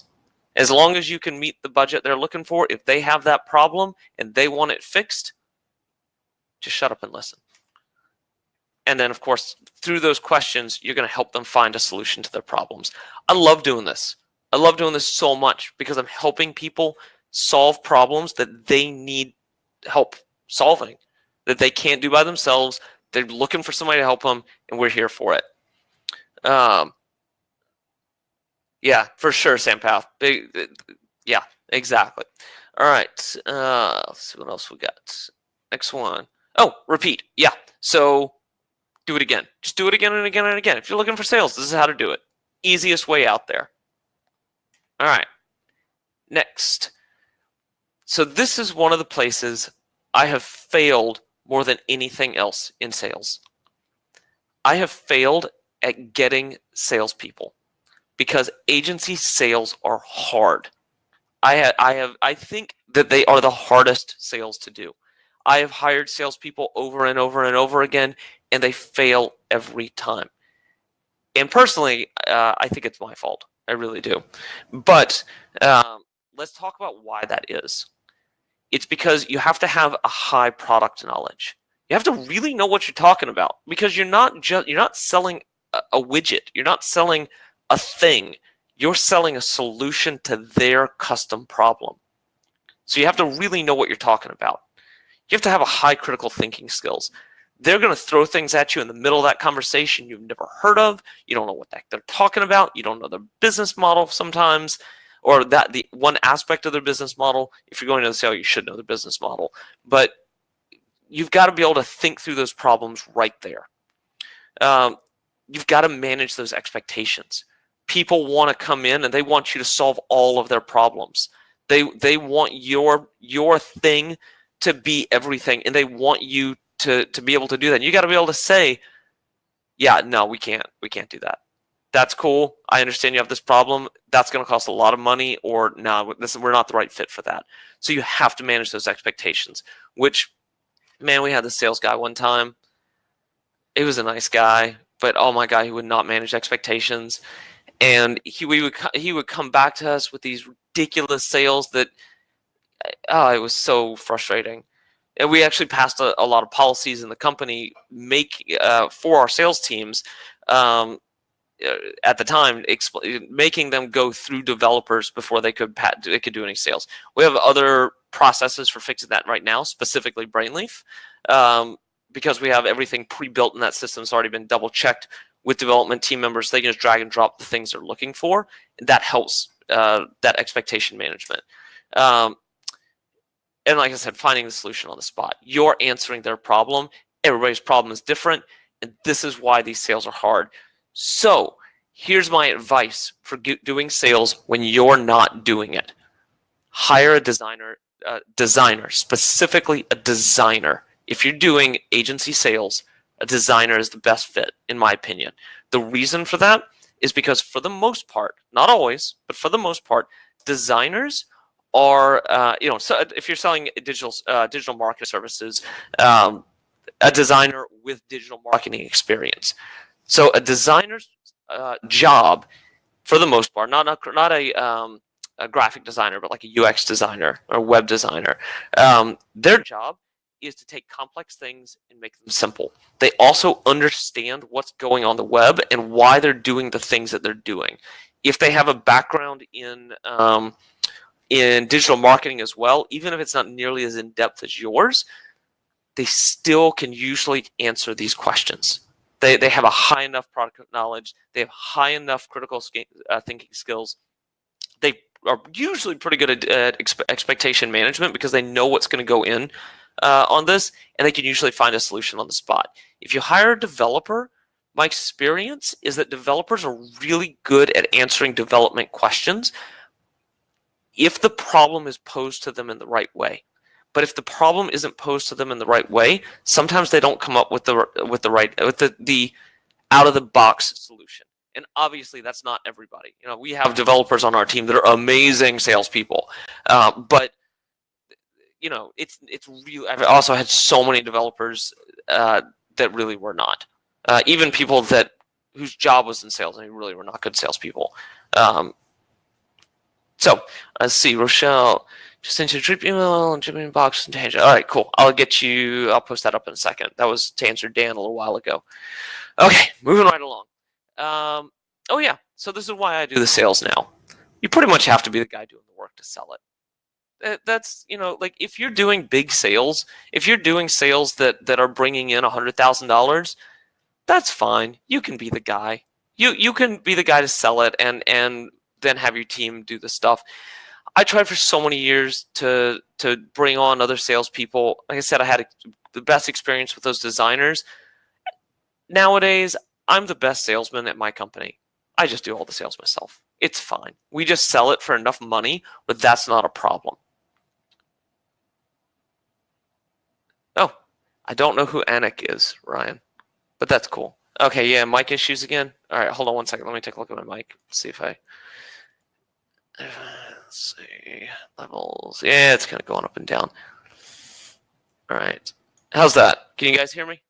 [SPEAKER 2] As long as you can meet the budget they're looking for, if they have that problem and they want it fixed, just shut up and listen. And then, of course, through those questions, you're going to help them find a solution to their problems. I love doing this. I love doing this so much because I'm helping people solve problems that they need help solving, that they can't do by themselves. They're looking for somebody to help them, and we're here for it. Yeah, for sure, Sampath. Yeah, exactly. All right. Let's see what else we got. Next one. Oh, repeat. Yeah. So do it again. Just do it again and again and again. If you're looking for sales, this is how to do it. Easiest way out there. All right. Next. So this is one of the places I have failed more than anything else in sales. I have failed at getting salespeople because agency sales are hard. I think that they are the hardest sales to do. I have hired salespeople over and over and over again, and they fail every time. And personally, I think it's my fault. I really do. But let's talk about why that is. It's because you have to have a high product knowledge. You have to really know what you're talking about because you're not selling a widget. You're not selling a thing. You're selling a solution to their custom problem. So you have to really know what you're talking about. You have to have a high critical thinking skills. They're going to throw things at you in the middle of that conversation you've never heard of. You don't know what they're talking about. You don't know their business model sometimes, or that the one aspect of their business model. If you're going to the sale, you should know the business model. But you've got to be able to think through those problems right there. You've got to manage those expectations. People want to come in and they want you to solve all of their problems. They want your thing to be everything, and they want you to be able to do that. And you got to be able to say, yeah, no, we can't do that. That's cool. I understand you have this problem. That's going to cost a lot of money, or no, we're not the right fit for that. So you have to manage those expectations, which, man, we had the sales guy one time. He was a nice guy, but oh my God, he would not manage expectations. and he would come back to us with these ridiculous sales that it was so frustrating. And we actually passed a lot of policies in the company for our sales teams at the time, making them go through developers before they could do any sales. We have other processes for fixing that right now, specifically Brainleaf, because we have everything pre-built in that system. It's already been double checked with development team members. They can just drag and drop the things they're looking for. And that helps that expectation management. And like I said, finding the solution on the spot. You're answering their problem. Everybody's problem is different, and this is why these sales are hard. So here's my advice for doing sales when you're not doing it. Hire a designer, specifically a designer. If you're doing agency sales, a designer is the best fit, in my opinion. The reason for that is because for the most part, not always, but for the most part, designers are, so if you're selling digital marketing services, a designer with digital marketing experience. So a designer's job, for the most part, not a graphic designer, but like a UX designer or a web designer, their job is to take complex things and make them simple. They also understand what's going on the web and why they're doing the things that they're doing. If they have a background in digital marketing as well, even if it's not nearly as in-depth as yours, they still can usually answer these questions. They have a high enough product knowledge. They have high enough critical thinking skills. They are usually pretty good at expectation management because they know what's going to go in on this, and they can usually find a solution on the spot. If you hire a developer, my experience is that developers are really good at answering development questions if the problem is posed to them in the right way. But if the problem isn't posed to them in the right way, sometimes they don't come up with the out of the box solution. And obviously, that's not everybody. We have developers on our team that are amazing salespeople, but it's real. I've also had so many developers that really were not. Even people whose job was in sales and they really were not good salespeople. So let's see, Rochelle. Just sent you a drip email and Jimmy box and tangent. All right, cool. I'll post that up in a second. That was to answer Dan a little while ago. Okay, moving right along. Oh yeah, so this is why I do the sales now. You pretty much have to be the guy doing the work to sell it. That's like if you're doing big sales, if you're doing sales that are bringing in $100,000, that's fine. You can be the guy. You can be the guy to sell it and then have your team do the stuff. I tried for so many years to bring on other salespeople. Like I said, I had the best experience with those designers. Nowadays, I'm the best salesman at my company. I just do all the sales myself. It's fine. We just sell it for enough money, but that's not a problem. Oh, I don't know who Anik is, Ryan, but that's cool. Okay, yeah, mic issues again. All right, hold on one second. Let me take a look at my mic. See if I... Let's see, levels. Yeah, it's kind of going up and down. All right, how's that? Can you guys hear me?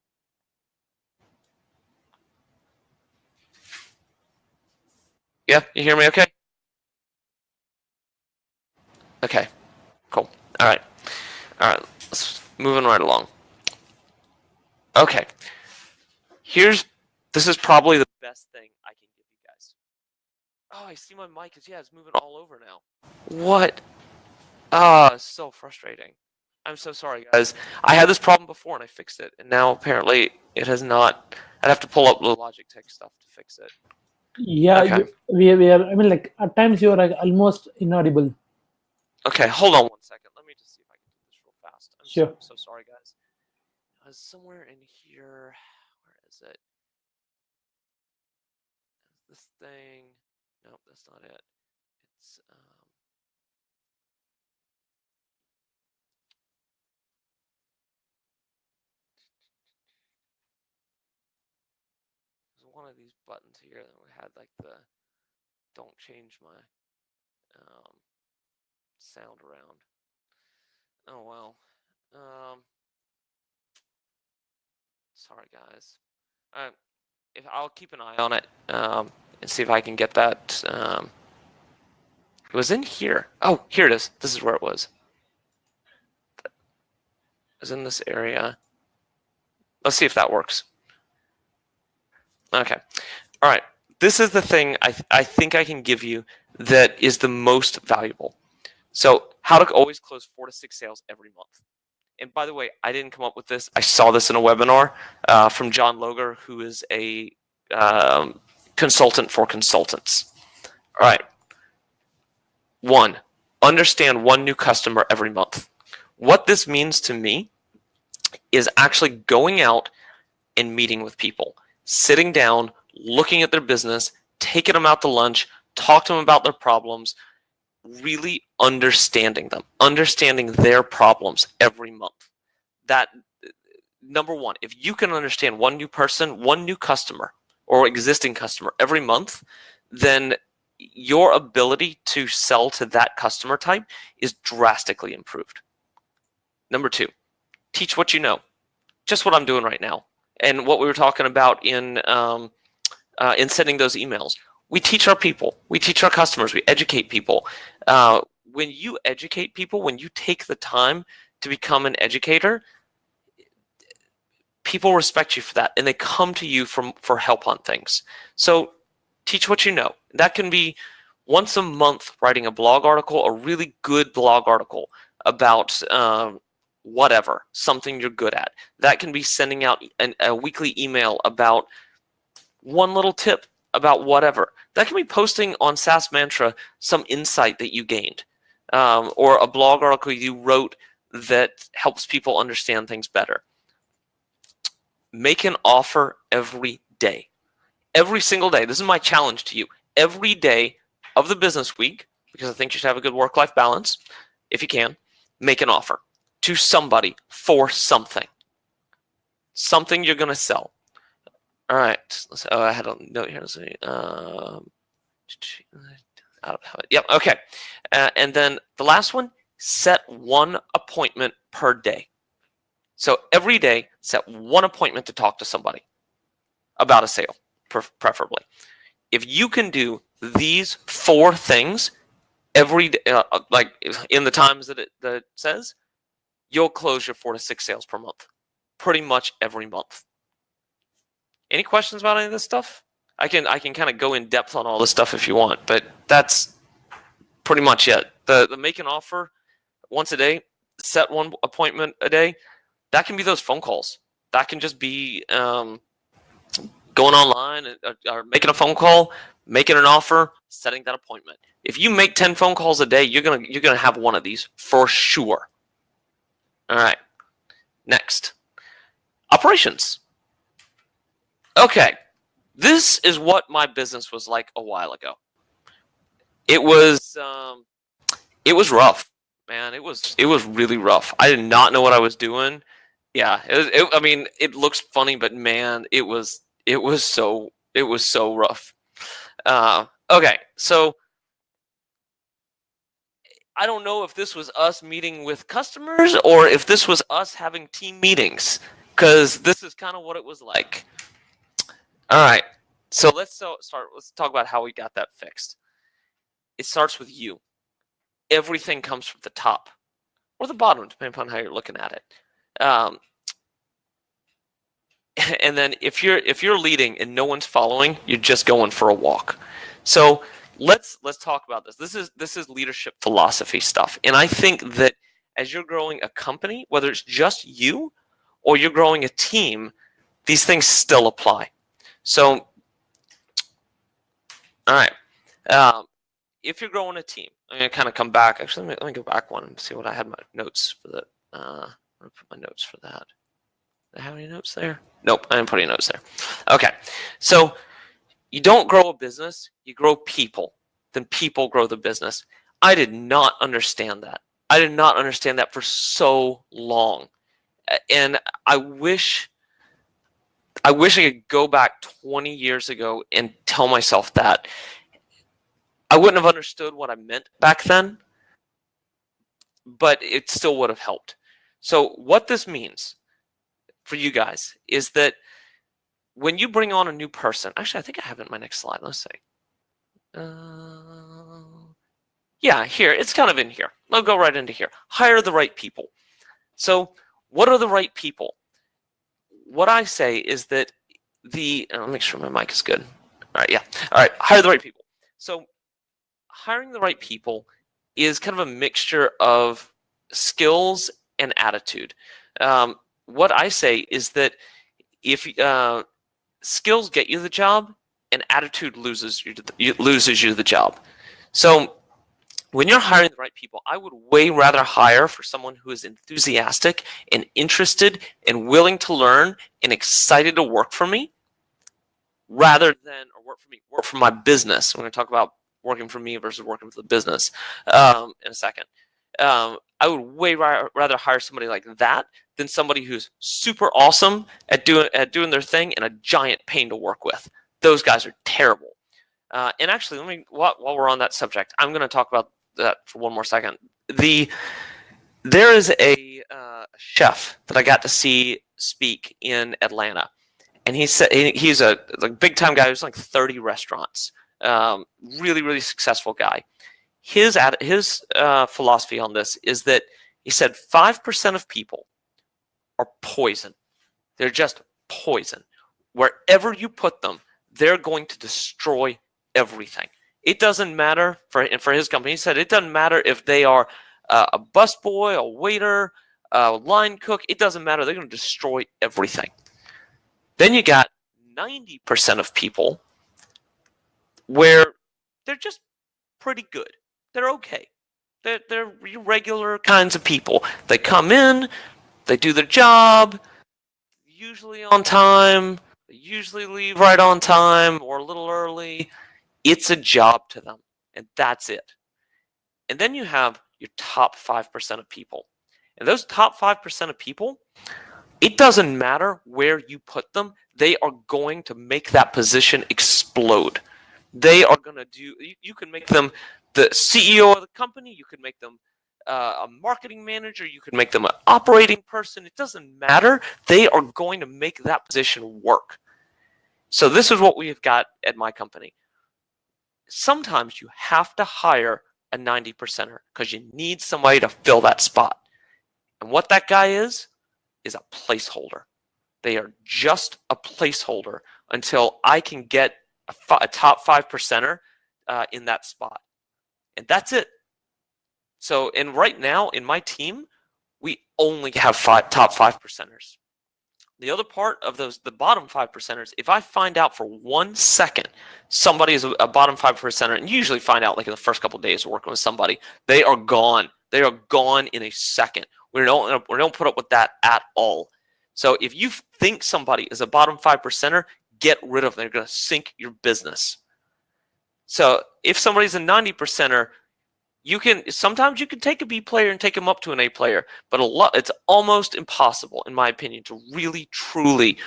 [SPEAKER 2] Yeah, you hear me okay? Okay, cool. All right, let's moving right along. Okay, this is probably the best thing I can give you guys. Oh, I see my mic it's moving all over now. What? It's so frustrating. I'm so sorry, guys. I had this problem before and I fixed it, and now apparently it has not. I'd have to pull up the Logitech stuff to fix it.
[SPEAKER 1] Yeah,
[SPEAKER 2] Okay.
[SPEAKER 1] we are. I mean, like at times you are like almost inaudible.
[SPEAKER 2] Okay, hold on 1 second. Let me just see if I can do this real fast.
[SPEAKER 1] Sure.
[SPEAKER 2] So sorry, guys. Somewhere in here. Where is it? This thing. Nope, that's not it. It's there's one of these buttons here that we had like the don't change my sound around. Oh well. Sorry, guys. If I'll keep an eye on it. and see if I can get that. It was in here. Oh, here it is. This is where it was. It was in this area. Let's see if that works. Okay. All right. This is the thing I think I can give you that is the most valuable. So how to always close 4 to 6 sales every month. And by the way, I didn't come up with this. I saw this in a webinar from John Loger, who is a consultant for consultants. All right. 1, understand 1 new customer every month. What this means to me is actually going out and meeting with people, sitting down, looking at their business, taking them out to lunch, talk to them about their problems, really understanding them, understanding their problems every month. That, number 1, if you can understand 1 new person, 1 new customer or existing customer every month, then your ability to sell to that customer type is drastically improved. Number 2, teach what you know. Just what I'm doing right now, and what we were talking about in sending those emails. We teach our people, we teach our customers, we educate people. When you educate people, when you take the time to become an educator, people respect you for that, and they come to you for help on things. So teach what you know. That can be once a month writing a blog article, a really good blog article about whatever, something you're good at. That can be sending out a weekly email about 1 little tip about whatever. That can be posting on SaaS Mantra some insight that you gained, or a blog article you wrote that helps people understand things better. Make an offer every day. Every single day. This is my challenge to you. Every day of the business week, because I think you should have a good work-life balance, if you can, make an offer to somebody for something. Something you're going to sell. All right. I had a note here. Let's see. Out of habit. Yep. Okay. And then the last one, set 1 appointment per day. So every day, set 1 appointment to talk to somebody about a sale, preferably. If you can do these 4 things every day, like in the times that it says, you'll close your 4 to 6 sales per month, pretty much every month. Any questions about any of this stuff? I can kind of go in depth on all this stuff if you want, but that's pretty much it. The make an offer once a day, set 1 appointment a day. That can be those phone calls. That can just be going online or making a phone call, making an offer, setting that appointment. If you make 10 phone calls a day, you're gonna have 1 of these for sure. All right. Next, operations. Okay, this is what my business was like a while ago. It was rough, man. It was really rough. I did not know what I was doing. Yeah, I mean, it looks funny, but man, it was so rough. Okay, so I don't know if this was us meeting with customers or if this was us having team meetings, because this is kind of what it was like. All right, so let's start. Let's talk about how we got that fixed. It starts with you. Everything comes from the top or the bottom, depending upon how you're looking at it. And then if you're leading and no one's following, you're just going for a walk. So let's talk about this. This is leadership philosophy stuff, and I think that as you're growing a company, whether it's just you or you're growing a team, these things still apply. So, all right. If you're growing a team, I'm going to kind of come back. Actually, let me go back 1 and see what I had my notes for that. I'm going to put my notes for that. Do I have any notes there? Nope, I didn't put any notes there. Okay, so you don't grow a business, you grow people. Then people grow the business. I did not understand that. I did not understand that for so long. And I wish I could go back 20 years ago and tell myself that. I wouldn't have understood what I meant back then, but it still would have helped. So what this means for you guys is that when you bring on a new person, actually, I think I have it in my next slide. Let's see. Yeah, here, it's kind of in here. I'll go right into here. Hire the right people. So what are the right people? What I say is that I'll make sure my mic is good. All right, yeah. All right, hire the right people. So hiring the right people is kind of a mixture of skills and attitude. What I say is that if skills get you the job, and attitude loses you the job. So when you're hiring the right people, I would way rather hire for someone who is enthusiastic and interested and willing to learn and excited to work for me, rather than work for my business. We're going to talk about working for me versus working for the business in a second. I would way rather hire somebody like that than somebody who's super awesome at doing their thing and a giant pain to work with. Those guys are terrible. And actually, while we're on that subject, I'm going to talk about that for one more second. There is a chef that I got to see speak in Atlanta, and he said he's a big time guy who's like 30 restaurants. Really, really successful guy. His philosophy on this is that he said 5% of people are poison. They're just poison. Wherever you put them, they're going to destroy everything. It doesn't matter for his company. He said it doesn't matter if they are a busboy, a waiter, a line cook. It doesn't matter. They're going to destroy everything. Then you got 90% of people where they're just pretty good. They're okay. They're regular kinds of people. They come in, they do their job, usually on time, they usually leave right on time or a little early. It's a job to them, and that's it. And then you have your top 5% of people. And those top 5% of people, it doesn't matter where you put them, they are going to make that position explode. They are going to you can make them the CEO of the company, you can make them a marketing manager, you can make them an operating person. It doesn't matter. They are going to make that position work. So this is what we've got at my company. Sometimes you have to hire a 90%er because you need somebody to fill that spot. And what that guy is a placeholder. They are just a placeholder until I can get a top 5%er in that spot. And that's it. So, and right now in my team, we only have top 5%ers. The other part of the bottom 5%ers, if I find out for 1 second somebody is a bottom 5%er, and you usually find out like in the first couple of days of working with somebody, they are gone. They are gone in a second. We don't put up with that at all. So if you think somebody is a bottom 5%er, get rid of them. They're going to sink your business. So if somebody's a 90%er, sometimes you can take a B player and take them up to an A player, but it's almost impossible, in my opinion, to really truly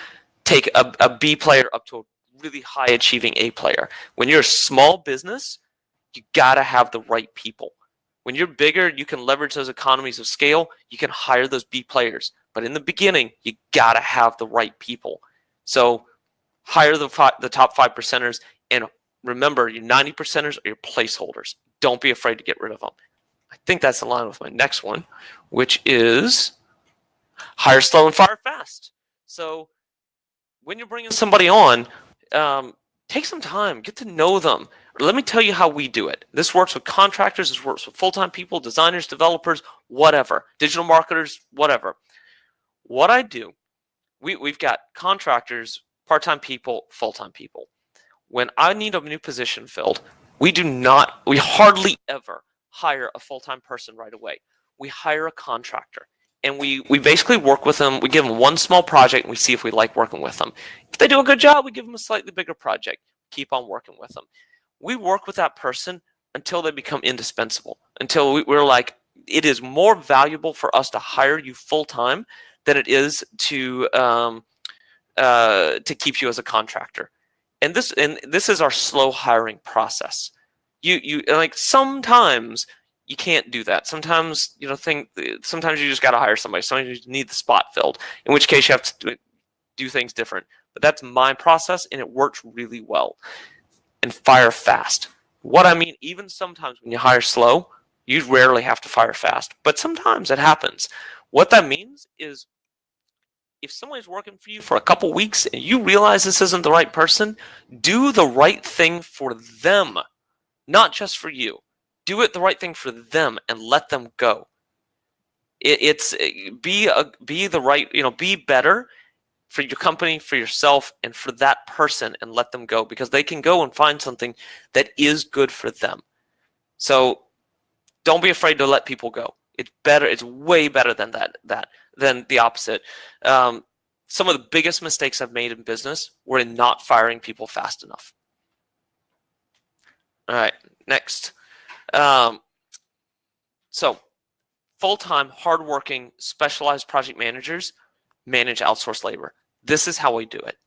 [SPEAKER 2] take a B player up to a really high achieving A player. When you're a small business, you gotta have the right people. When you're bigger, you can leverage those economies of scale. You can hire those B players, but in the beginning, you gotta have the right people. So hire the top 5%ers, and remember, your 90%ers are your placeholders. Don't be afraid to get rid of them. I think that's in line with my next one, which is hire slow and fire fast. So when you're bringing somebody on, take some time, get to know them. Let me tell you how we do it. This works with contractors, this works with full-time people, designers, developers, whatever, digital marketers, whatever. What I do, we've got contractors, part-time people, full-time people. When I need a new position filled, we hardly ever hire a full-time person right away. We hire a contractor, and we basically work with them. We give them one small project, and we see if we like working with them. If they do a good job, we give them a slightly bigger project. Keep on working with them. We work with that person until they become indispensable, until we're like, it is more valuable for us to hire you full-time than it is to keep you as a contractor. And this is our slow hiring process. You like, sometimes you can't do that. Sometimes sometimes you just got to hire somebody. Sometimes you need the spot filled. In which case you have to do things different. But that's my process, and it works really well. And fire fast. What I mean, even sometimes when you hire slow, you rarely have to fire fast, but sometimes it happens. What that means is if someone's working for you for a couple weeks and you realize this isn't the right person, do the right thing for them, not just for you. Do it the right thing for them and let them go. It's be the right, be better for your company, for yourself, and for that person, and let them go, because they can go and find something that is good for them. So don't be afraid to let people go. It's better. It's way better than than the opposite. Some of the biggest mistakes I've made in business were in not firing people fast enough. All right, next. So full-time, hardworking, specialized project managers manage outsourced labor. This is how we do it.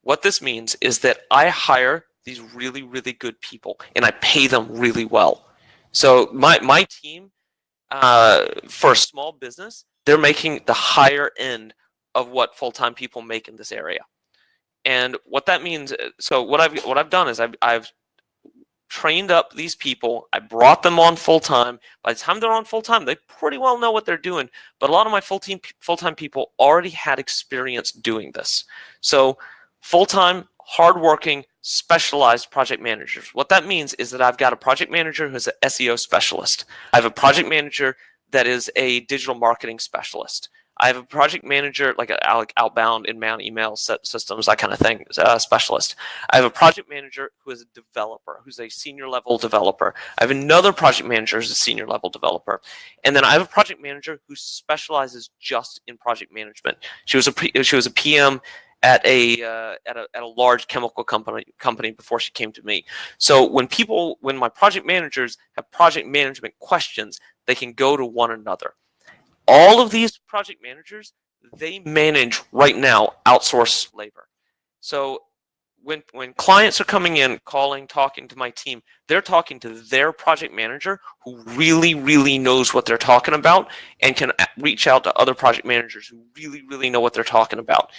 [SPEAKER 2] What this means is that I hire these really, really good people, and I pay them really well. So my team, for a small business, they're making the higher end of what full-time people make in this area. And what that means, so what I've done is I've trained up these people. I brought them on full-time. By the time they're on full-time, they pretty well know what they're doing. But a lot of my full-time people already had experience doing this. So full-time, hardworking, specialized project managers. What that means is that I've got a project manager who's an SEO specialist. I have a project manager that is a digital marketing specialist. I have a project manager, like outbound, inbound email systems, that kind of thing, specialist. I have a project manager who is a developer, who's a senior level developer. I have another project manager who's a senior level developer. And then I have a project manager who specializes just in project management. She was a PM at a large chemical company before she came to me. So when my project managers have project management questions, they can go to one another. All of these project managers, they manage right now outsourced labor. So when clients are coming in, calling, talking to my team, they're talking to their project manager who really, really knows what they're talking about and can reach out to other project managers who really, really know what they're talking about.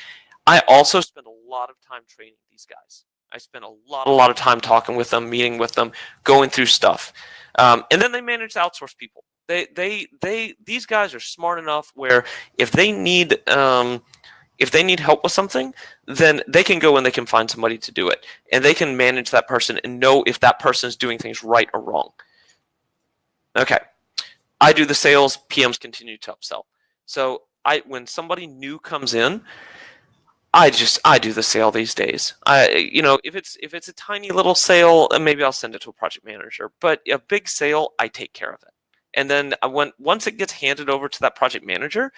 [SPEAKER 2] I also spend a lot of time training these guys. I spend a lot of time talking with them, meeting with them, going through stuff. And then they manage to outsource people. These guys are smart enough where if they need help with something, then they can go and they can find somebody to do it, and they can manage that person and know if that person is doing things right or wrong. Okay, I do the sales. PMs continue to upsell. So when somebody new comes in, I do the sale these days. If it's a tiny little sale, maybe I'll send it to a project manager. But a big sale, I take care of it. And then once it gets handed over to that project manager,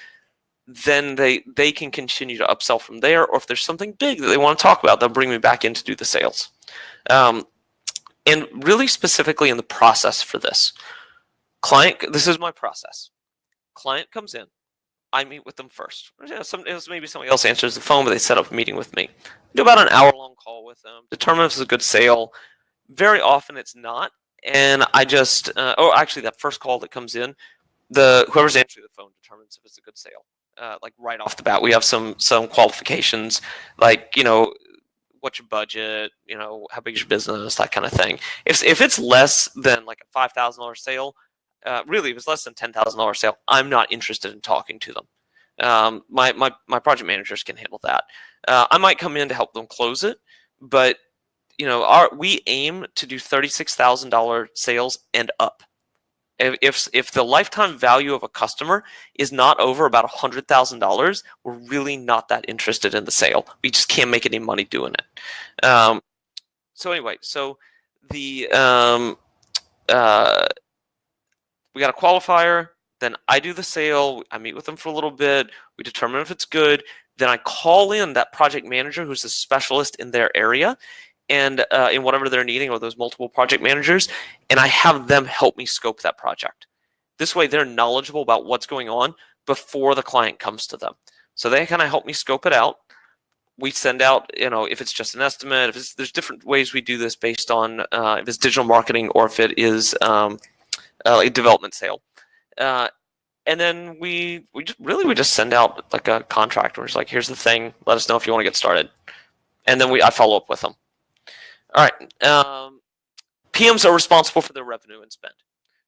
[SPEAKER 2] then they can continue to upsell from there. Or if there's something big that they want to talk about, they'll bring me back in to do the sales. And really specifically in the process for this, this is my process. Client comes in. I meet with them first. Maybe somebody else answers the phone, but they set up a meeting with me. Do about an hour-long call with them, determine if it's a good sale. Very often it's not, and I just, actually that first call that comes in, whoever's answering the phone determines if it's a good sale. Like right off the bat, we have some qualifications, like, what's your budget, how big is your business, that kind of thing. If it's less than like a $5,000 sale, really, if it's less than $10,000 sale, I'm not interested in talking to them. My project managers can handle that. I might come in to help them close it, but we aim to do $36,000 sales and up. If the lifetime value of a customer is not over about $100,000, we're really not that interested in the sale. We just can't make any money doing it. So anyway, the we got a qualifier, then I do the sale, I meet with them for a little bit, we determine if it's good, then I call in that project manager who's a specialist in their area and in whatever they're needing, or those multiple project managers, and I have them help me scope that project. This way they're knowledgeable about what's going on before the client comes to them. So they kind of help me scope it out. We send out, if it's just an estimate, there's different ways we do this based on if it's digital marketing or if it is a development sale, and then we just send out like a contract where it's like, here's the thing, let us know if you want to get started, and then I follow up with them. All right, PMs are responsible for their revenue and spend.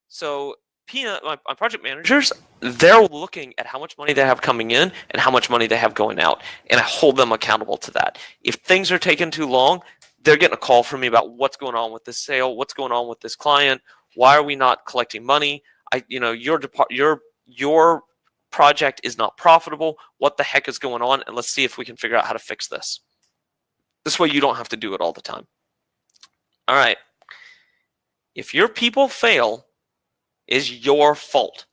[SPEAKER 2] So my project managers, they're looking at how much money they have coming in and how much money they have going out, and I hold them accountable to that. If things are taking too long, they're getting a call from me about what's going on with this sale, what's going on with this client, why are we not collecting money? Your project is not profitable. What the heck is going on? And let's see if we can figure out how to fix this. This way you don't have to do it all the time. All right. If your people fail, is your fault.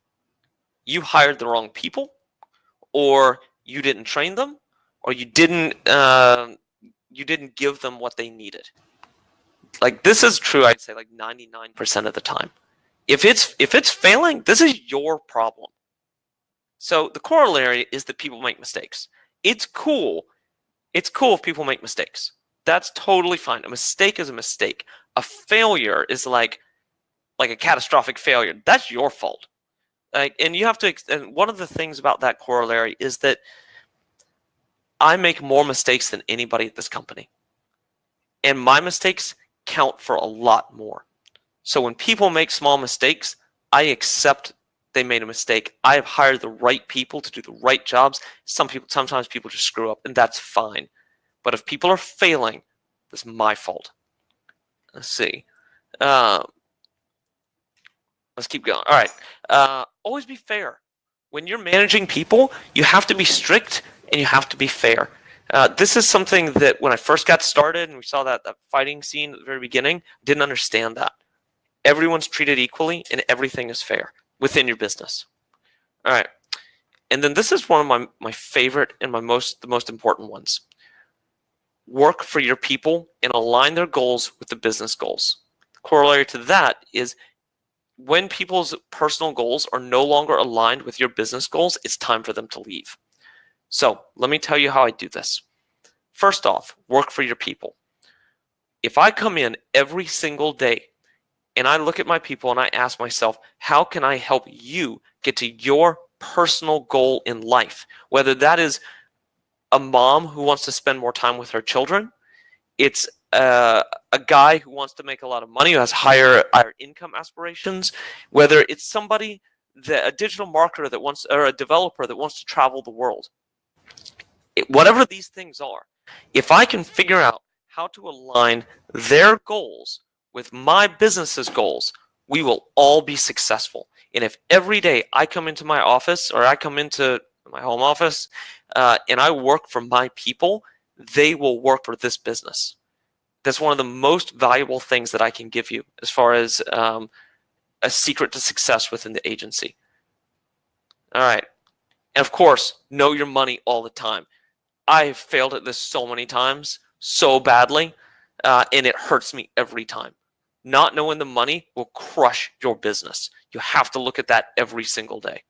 [SPEAKER 2] You hired the wrong people, or you didn't train them, or you didn't give them what they needed. Like, this is true, I'd say, like 99% of the time. If it's failing, this is your problem. So the corollary is that people make mistakes. It's cool. It's cool if people make mistakes. That's totally fine. A mistake is a mistake. A failure is like a catastrophic failure. That's your fault. And you have to. And one of the things about that corollary is that I make more mistakes than anybody at this company, and my mistakes count for a lot more. So when people make small mistakes, I accept they made a mistake. I have hired the right people to do the right jobs. Sometimes people just screw up, and that's fine. But if people are failing, it's my fault. Let's see. Let's keep going. All right. Always be fair. When you're managing people, you have to be strict and you have to be fair. This is something that when I first got started and we saw that fighting scene at the very beginning, didn't understand that. Everyone's treated equally and everything is fair within your business. All right. And then this is one of my favorite and the most important ones. Work for your people and align their goals with the business goals. The corollary to that is when people's personal goals are no longer aligned with your business goals, it's time for them to leave. So let me tell you how I do this. First off, work for your people. If I come in every single day and I look at my people and I ask myself, how can I help you get to your personal goal in life? Whether that is a mom who wants to spend more time with her children, it's a guy who wants to make a lot of money, who has higher income aspirations, whether it's somebody, a digital marketer that wants, or a developer that wants to travel the world. Whatever these things are, if I can figure out how to align their goals with my business's goals, we will all be successful. And if every day I come into my office or I come into my home office and I work for my people, they will work for this business. That's one of the most valuable things that I can give you as far as a secret to success within the agency. All right. And of course, know your money all the time. I have failed at this so many times, so badly, and it hurts me every time. Not knowing the money will crush your business. You have to look at that every single day.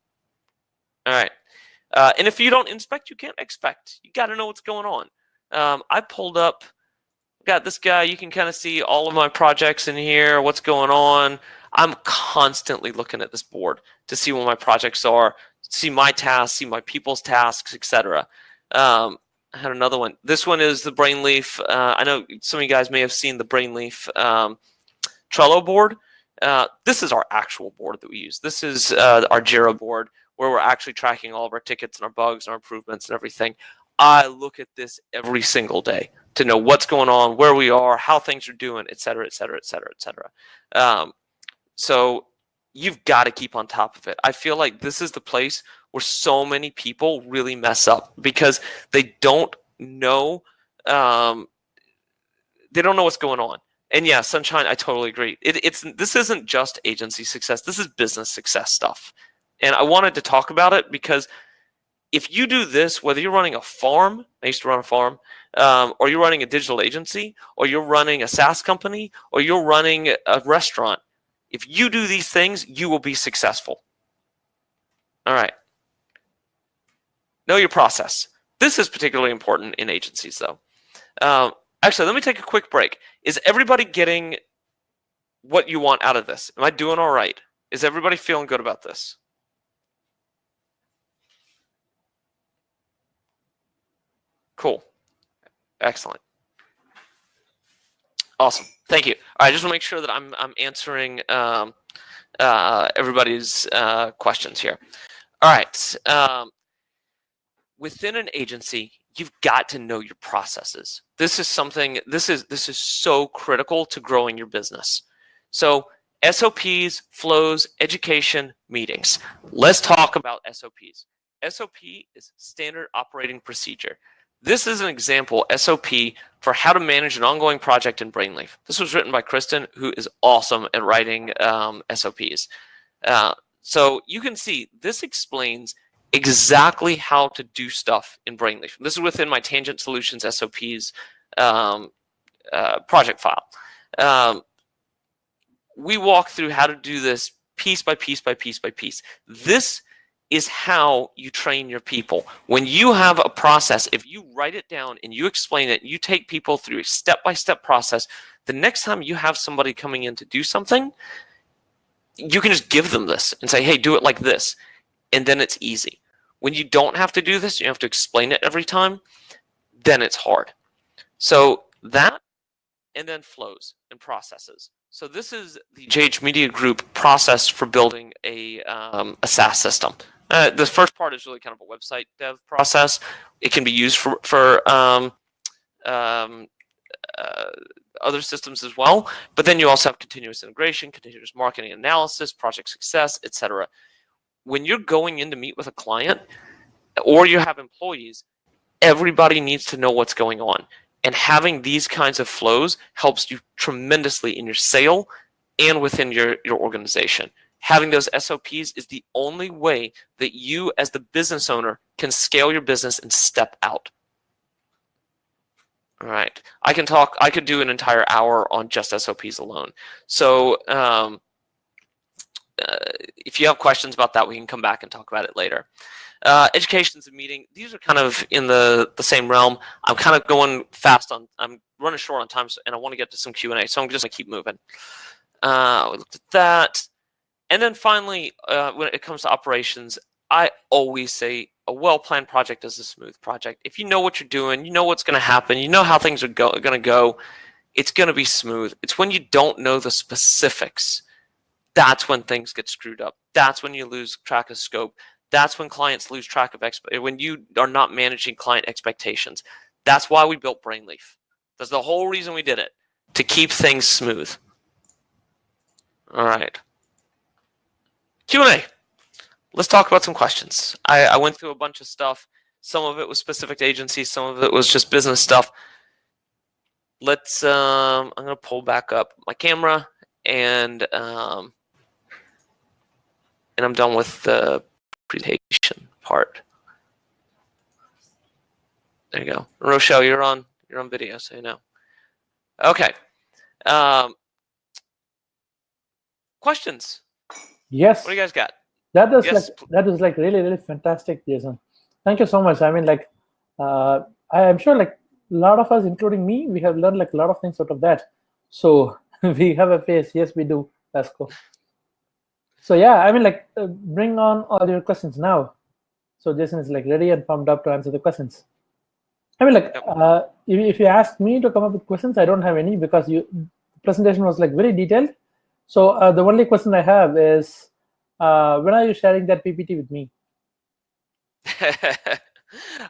[SPEAKER 2] All right. And if you don't inspect, you can't expect. You got to know what's going on. I pulled up, got this guy. You can kind of see all of my projects in here, what's going on. I'm constantly looking at this board to see what my projects are, see my tasks, see my people's tasks, etc. I had another one. This one is the Brainleaf. I know some of you guys may have seen the Brainleaf Trello board. This is our actual board that we use. This is our Jira board where we're actually tracking all of our tickets and our bugs and our improvements and everything. I look at this every single day to know what's going on, where we are, how things are doing, et cetera, et cetera, et cetera, et cetera. So you've got to keep on top of it. I feel like this is the place where so many people really mess up because they don't know what's going on. And yeah, Sunshine, I totally agree. This isn't just agency success. This is business success stuff. And I wanted to talk about it because if you do this, whether you're running a farm, I used to run a farm, or you're running a digital agency, or you're running a SaaS company, or you're running a restaurant, if you do these things, you will be successful. All right. Know your process. This is particularly important in agencies, though. Actually, let me take a quick break. Is everybody getting what you want out of this? Am I doing all right? Is everybody feeling good about this? Cool. Excellent. Awesome. Thank you. All right, just want to make sure that I'm answering everybody's questions here. All right. Within an agency, you've got to know your processes. This is something. This is so critical to growing your business. So SOPs, flows, education, meetings. Let's talk about SOPs. SOP is standard operating procedure. This is an example SOP for how to manage an ongoing project in Brainleaf. This was written by Kristen, who is awesome at writing SOPs. So you can see this explains exactly how to do stuff in Brainleaf. This is within my Tangent Solutions SOPs project file. We walk through how to do this piece by piece by piece by piece. This is how you train your people. When you have a process, if you write it down and you explain it, you take people through a step-by-step process, the next time you have somebody coming in to do something, you can just give them this and say, hey, do it like this. And then it's easy. When you don't have to do this, you have to explain it every time, then it's hard. So that, and then flows and processes. So this is the JH Media Group process for building a SaaS system. The first part is really kind of a website dev process. It can be used for other systems as well, but then you also have continuous integration, continuous marketing analysis, project success, etc. When you're going in to meet with a client or you have employees, everybody needs to know what's going on. And having these kinds of flows helps you tremendously in your sale and within your organization. Having those SOPs is the only way that you as the business owner can scale your business and step out. All right. I could do an entire hour on just SOPs alone. So if you have questions about that, we can come back and talk about it later. Education's a meeting. These are kind of in the same realm. I'm kind of going fast I'm running short on time, and I want to get to some Q&A, so I'm just going to keep moving. We looked at that. And then finally, when it comes to operations, I always say a well-planned project is a smooth project. If you know what you're doing, you know what's going to happen, you know how things are going to go, it's going to be smooth. It's when you don't know the specifics, that's when things get screwed up. That's when you lose track of scope. That's when clients lose track of when you are not managing client expectations. That's why we built Brainleaf. That's the whole reason we did it, to keep things smooth. All right. Q&A. Let's talk about some questions. I went through a bunch of stuff. Some of it was specific to agencies. Some of it was just business stuff. Let's. I'm going to pull back up my camera, and I'm done with the presentation part. There you go. Rochelle, you're on video, so you know. Okay. Questions?
[SPEAKER 1] Yes.
[SPEAKER 2] What do you guys got?
[SPEAKER 1] That is like really, really fantastic, Jason. Thank you so much. I mean, like, I'm sure like a lot of us, including me, we have learned like a lot of things out of that. So we have a face. Yes, we do. That's cool. So yeah, I mean, like, bring on all your questions now. So Jason is like ready and pumped up to answer the questions. I mean, like, if you ask me to come up with questions, I don't have any because the presentation was like very detailed. So the only question I have is, when are you sharing that PPT with me?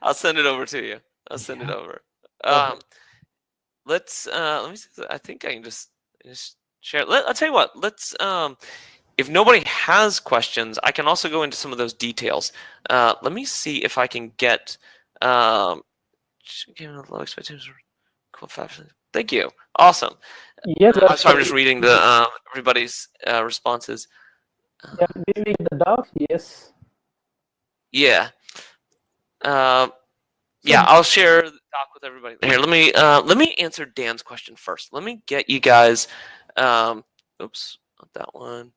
[SPEAKER 2] I'll send it over to you. I'll send it over. Let me see. I think I can just share. I'll tell you what. Let's. If nobody has questions, I can also go into some of those details. Let me see if I can get. Low expectations. Cool. Thank you. Awesome.
[SPEAKER 1] Yes.
[SPEAKER 2] I'm sorry. I'm just reading the everybody's responses.
[SPEAKER 1] Yeah, maybe the dog. Yes.
[SPEAKER 2] Yeah. Yeah, I'll share the doc with everybody. Here, let me answer Dan's question first. Let me get you guys. Oops, not that one.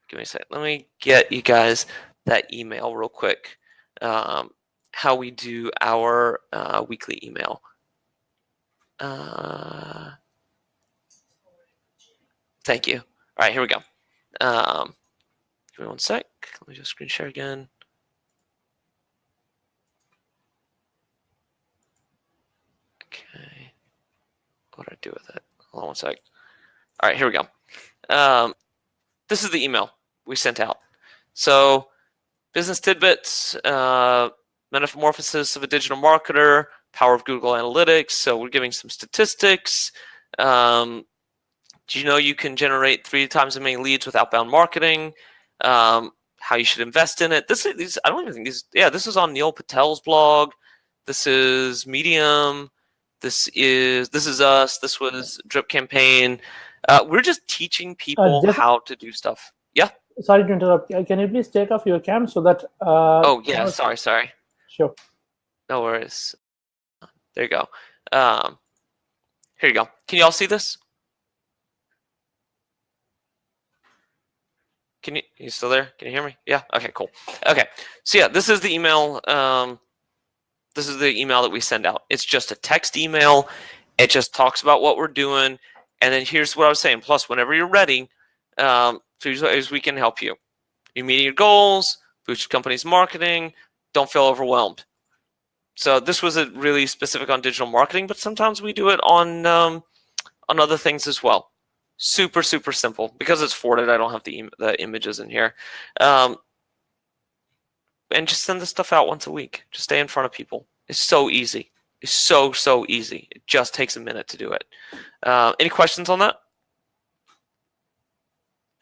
[SPEAKER 2] Give me a sec. Let me get you guys that email real quick. How we do our weekly email. Thank you. All right, here we go. Give me one sec. Let me just screen share again. Okay. What did I do with it? Hold on one sec. All right, here we go. This is the email we sent out. So, business tidbits, metamorphosis of a digital marketer, power of Google Analytics. So we're giving some statistics. Do you know you can generate 3 times as many leads with outbound marketing? How you should invest in it. This is I don't even think these. Yeah, this is on Neil Patel's blog. This is Medium. This is us. This was Drip Campaign. We're just teaching people
[SPEAKER 1] Just,
[SPEAKER 2] how to do stuff. Yeah.
[SPEAKER 1] Sorry to interrupt. Can you please take off your cam so that?
[SPEAKER 2] Oh yeah. Sorry.
[SPEAKER 1] Sure.
[SPEAKER 2] No worries. There you go. Here you go. Can you all see this? You still there? Can you hear me? Yeah. Okay. Cool. Okay. So yeah, this is the email. This is the email that we send out. It's just a text email. It just talks about what we're doing, and then here's what I was saying. Plus, whenever you're ready, here's ways we can help you. You're meeting your goals. Boost your company's marketing. Don't feel overwhelmed. So this was really specific on digital marketing, but sometimes we do it on other things as well. Super simple. Because it's forwarded, I don't have the images in here. And just send this stuff out once a week. Just stay in front of people. It's so easy. It's so easy. It just takes a minute to do it. Any questions on that?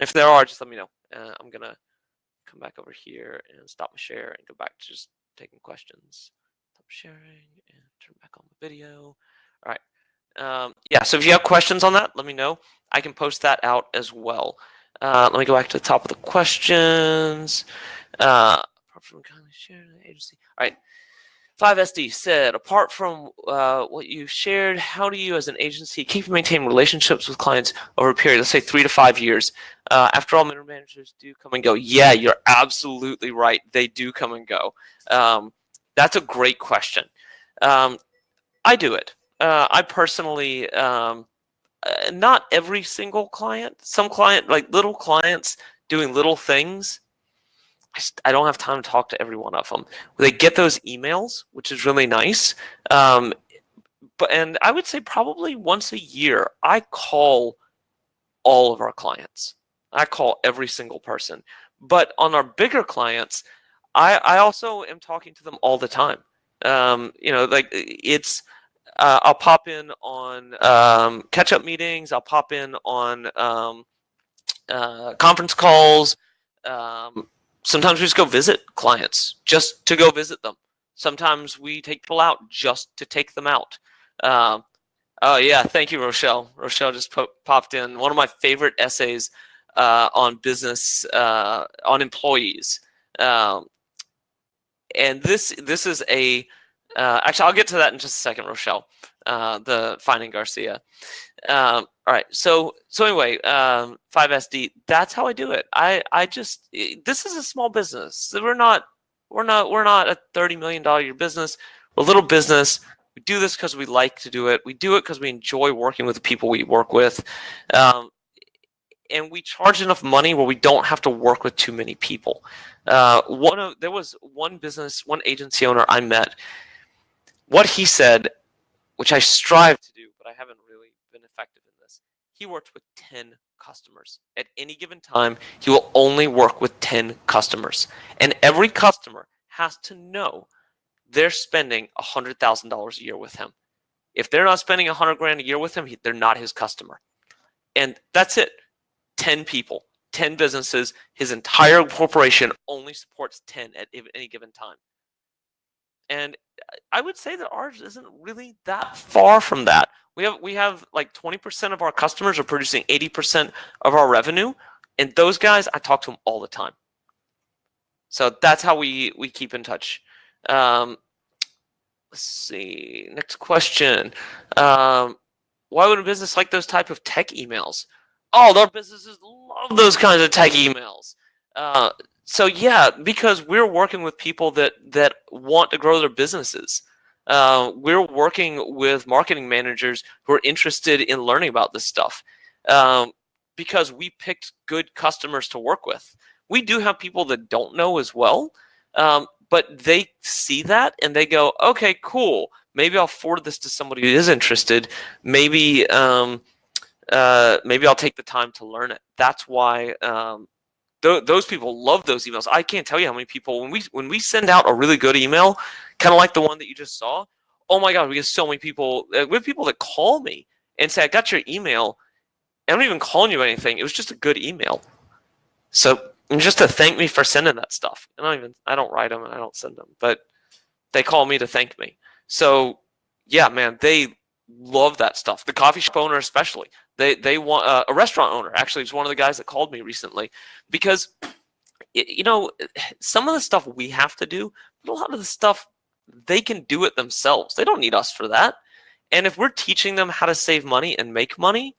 [SPEAKER 2] If there are, just let me know. I'm going to come back over here and stop my share and go back to just taking questions. Stop sharing and turn back on the video. All right. Yeah, so if you have questions on that, let me know. I can post that out as well. Let me go back to the top of the questions. Apart from kindly sharing the agency. All right. 5SD said, apart from what you shared, how do you as an agency keep and maintain relationships with clients over a period, let's say 3 to 5 years? After all, middle managers do come and go. Yeah, you're absolutely right. They do come and go. That's a great question. I do it. I personally, not every single client. Some client, like little clients doing little things, I don't have time to talk to every one of them. They get those emails, which is really nice. And I would say probably once a year, I call all of our clients. I call every single person. But on our bigger clients, I also am talking to them all the time. Like it's. I'll pop in on catch-up meetings. I'll pop in on conference calls. Sometimes we just go visit clients just to go visit them. Sometimes we take people out just to take them out. Oh, yeah. Thank you, Rochelle. Rochelle just popped in. One of my favorite essays on business, on employees. And this is a... actually, I'll get to that in just a second, Rochelle. The Finding Garcia. All right. So anyway, 5SD. That's how I do it. I just this is a small business. We're not a $30 million a year business. We're a little business. We do this because we like to do it. We do it because we enjoy working with the people we work with, and we charge enough money where we don't have to work with too many people. There was one agency owner I met. What he said, which I strive to do, but I haven't really been effective in this. He worked with 10 customers. At any given time, he will only work with 10 customers. And every customer has to know they're spending $100,000 a year with him. If they're not spending $100,000 a year with him, they're not his customer. And that's it. 10 people, 10 businesses. His entire corporation only supports 10 at any given time. And I would say that ours isn't really that far from that. We have like 20% of our customers are producing 80% of our revenue, and those guys, I talk to them all the time. So that's how we keep in touch. Let's see. Next question. Why would a business like those type of tech emails? Oh, their businesses love those kinds of tech emails. So yeah, because we're working with people that want to grow their businesses. We're working with marketing managers who are interested in learning about this stuff because we picked good customers to work with. We do have people that don't know as well, but they see that and they go, okay, cool. Maybe I'll forward this to somebody who is interested. Maybe maybe I'll take the time to learn it. That's why those people love those emails. I can't tell you how many people, when we send out a really good email, kind of like the one that you just saw, oh my God, we get so many people. We have people that call me and say, I got your email. I don't even calling you anything. It was just a good email. So just to thank me for sending that stuff. I don't write them and I don't send them, but they call me to thank me. So yeah, man, they love that stuff. The coffee shop owner especially. They want a restaurant owner. Actually, was one of the guys that called me recently because some of the stuff we have to do, but a lot of the stuff they can do it themselves. They don't need us for that. And if we're teaching them how to save money and make money,